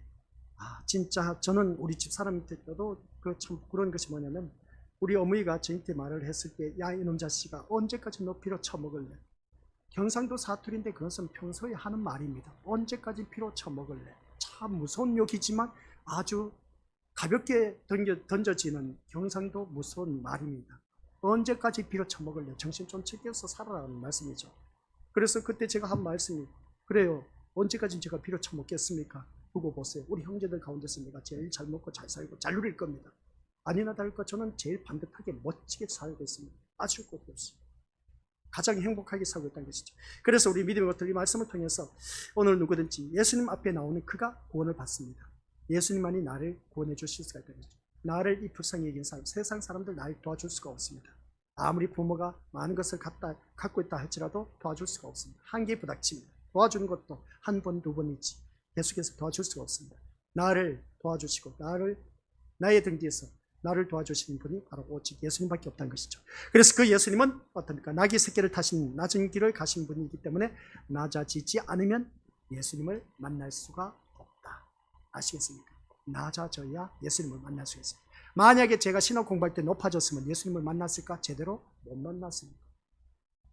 진짜 저는 우리 집 사람한테도 그 참 부끄러운 것이 뭐냐면, 우리 어머니가 저한테 말을 했을 때, 야 이놈 자식아, 언제까지 너 피로 처먹을래? 경상도 사투리인데 그것은 평소에 하는 말입니다. 언제까지 피로 처먹을래? 참 무서운 욕이지만 아주 가볍게 던져지는 경상도 무서운 말입니다. 언제까지 피로 처먹을래? 정신 좀 챙겨서 살아라는 말씀이죠. 그래서 그때 제가 한 말씀이, 그래요, 언제까지 제가 피로 처먹겠습니까? 두고 보세요. 우리 형제들 가운데서 내가 제일 잘 먹고 잘 살고 잘 누릴 겁니다. 아니나 다를까 저는 제일 반듯하게 멋지게 살고 있습니다. 아쉬울 것도 없어요. 가장 행복하게 살고 있다는 것이죠. 그래서 우리 믿음의 것들, 이 말씀을 통해서 오늘 누구든지 예수님 앞에 나오는 그가 구원을 받습니다. 예수님만이 나를 구원해 주실 수가 있다는 것이죠. 나를 이 불쌍히 여긴 사람, 세상 사람들 나를 도와줄 수가 없습니다. 아무리 부모가 많은 것을 갖고 있다 할지라도 도와줄 수가 없습니다. 한계에 부닥칩니다. 도와주는 것도 한 번, 두 번이지 계속해서 도와줄 수가 없습니다. 나를 도와주시고 나의 등 뒤에서 나를 도와주시는 분이 바로 오직 예수님밖에 없다는 것이죠. 그래서 그 예수님은 어떻습니까? 나귀 새끼를 타신 낮은 길을 가신 분이기 때문에 낮아지지 않으면 예수님을 만날 수가 없다. 아시겠습니까? 낮아져야 예수님을 만날 수 있어요. 만약에 제가 신학 공부할 때 높아졌으면 예수님을 만났을까? 제대로 못 만났습니다.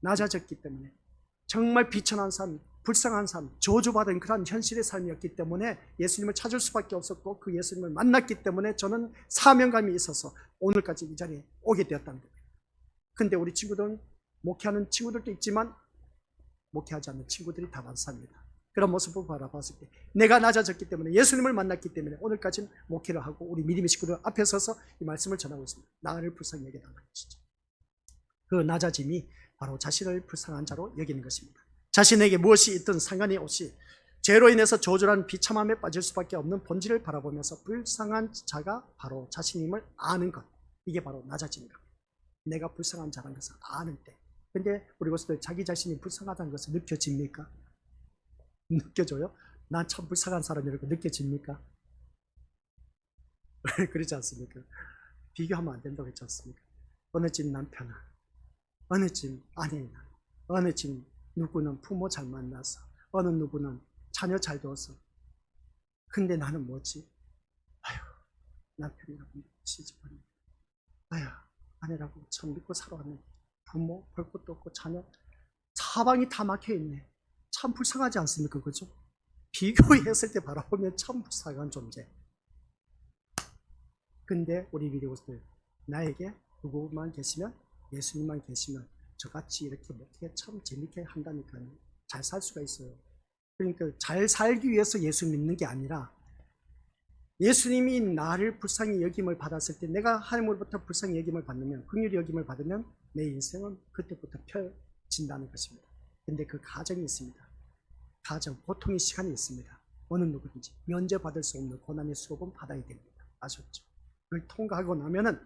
낮아졌기 때문에 정말 비천한 삶, 불쌍한 삶, 저주받은 그런 현실의 삶이었기 때문에 예수님을 찾을 수밖에 없었고, 그 예수님을 만났기 때문에 저는 사명감이 있어서 오늘까지 이 자리에 오게 되었다는 거예요. 근데 우리 친구들은 목회하는 친구들도 있지만 목회하지 않는 친구들이 다반사입니다. 그런 모습을 바라봤을 때 내가 낮아졌기 때문에, 예수님을 만났기 때문에 오늘까지는 목회를 하고 우리 믿음의 식구들 앞에 서서 이 말씀을 전하고 있습니다. 나를 불쌍히 여겨달라는 것이죠. 그 낮아짐이 바로 자신을 불쌍한 자로 여기는 것입니다. 자신에게 무엇이 있든 상관이 없이 죄로 인해서 저주라는 비참함에 빠질 수밖에 없는 본질을 바라보면서 불쌍한 자가 바로 자신임을 아는 것, 이게 바로 낮아짐입니다. 내가 불쌍한 자라는 것을 아는 때. 근데 우리 것들 자기 자신이 불쌍하다는 것을 느껴집니까? 느껴져요? 난 참 불쌍한 사람이라고 느껴집니까? 그렇지 않습니까? 비교하면 안 된다고 했지 않습니까? 어느 집 남편아, 어느 집 아내나, 어느 집 누구는 부모 잘 만나서, 어느 누구는 자녀 잘 둬서. 근데 나는 뭐지? 아휴, 남편이라고 시집하니, 아휴, 아내라고 참 믿고 살아왔는데 부모 볼 것도 없고 자녀 사방이 다 막혀있네. 참 불쌍하지 않습니까? 그죠? 비교했을 때 바라보면 참 불쌍한 존재. 근데 우리 믿음들, 나에게 누구만 계시면, 예수님만 계시면 저같이 이렇게 목회 참 재밌게 한다니까요. 잘 살 수가 있어요. 그러니까 잘 살기 위해서 예수 믿는 게 아니라, 예수님이 나를 불쌍히 여김을 받았을 때, 내가 하나님으로부터 불쌍히 여김을 받으면, 긍휼히 여김을 받으면 내 인생은 그때부터 펴진다는 것입니다. 근데 그 과정이 있습니다. 과정, 고통의 시간이 있습니다. 어느 누구든지 면제받을 수 없는 고난의 수업은 받아야 됩니다. 아셨죠? 그걸 통과하고 나면은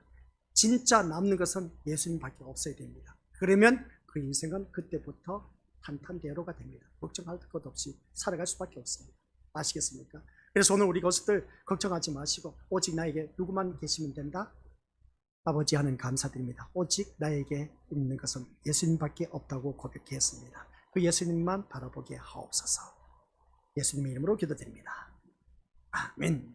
진짜 남는 것은 예수님밖에 없어야 됩니다. 그러면 그 인생은 그때부터 탄탄대로가 됩니다. 걱정할 것 없이 살아갈 수밖에 없습니다. 아시겠습니까? 그래서 오늘 우리 것들 걱정하지 마시고 오직 나에게 누구만 계시면 된다. 아버지 하나님 감사드립니다. 오직 나에게 있는 것은 예수님밖에 없다고 고백했습니다. 그 예수님만 바라보게 하옵소서. 예수님의 이름으로 기도드립니다. 아멘.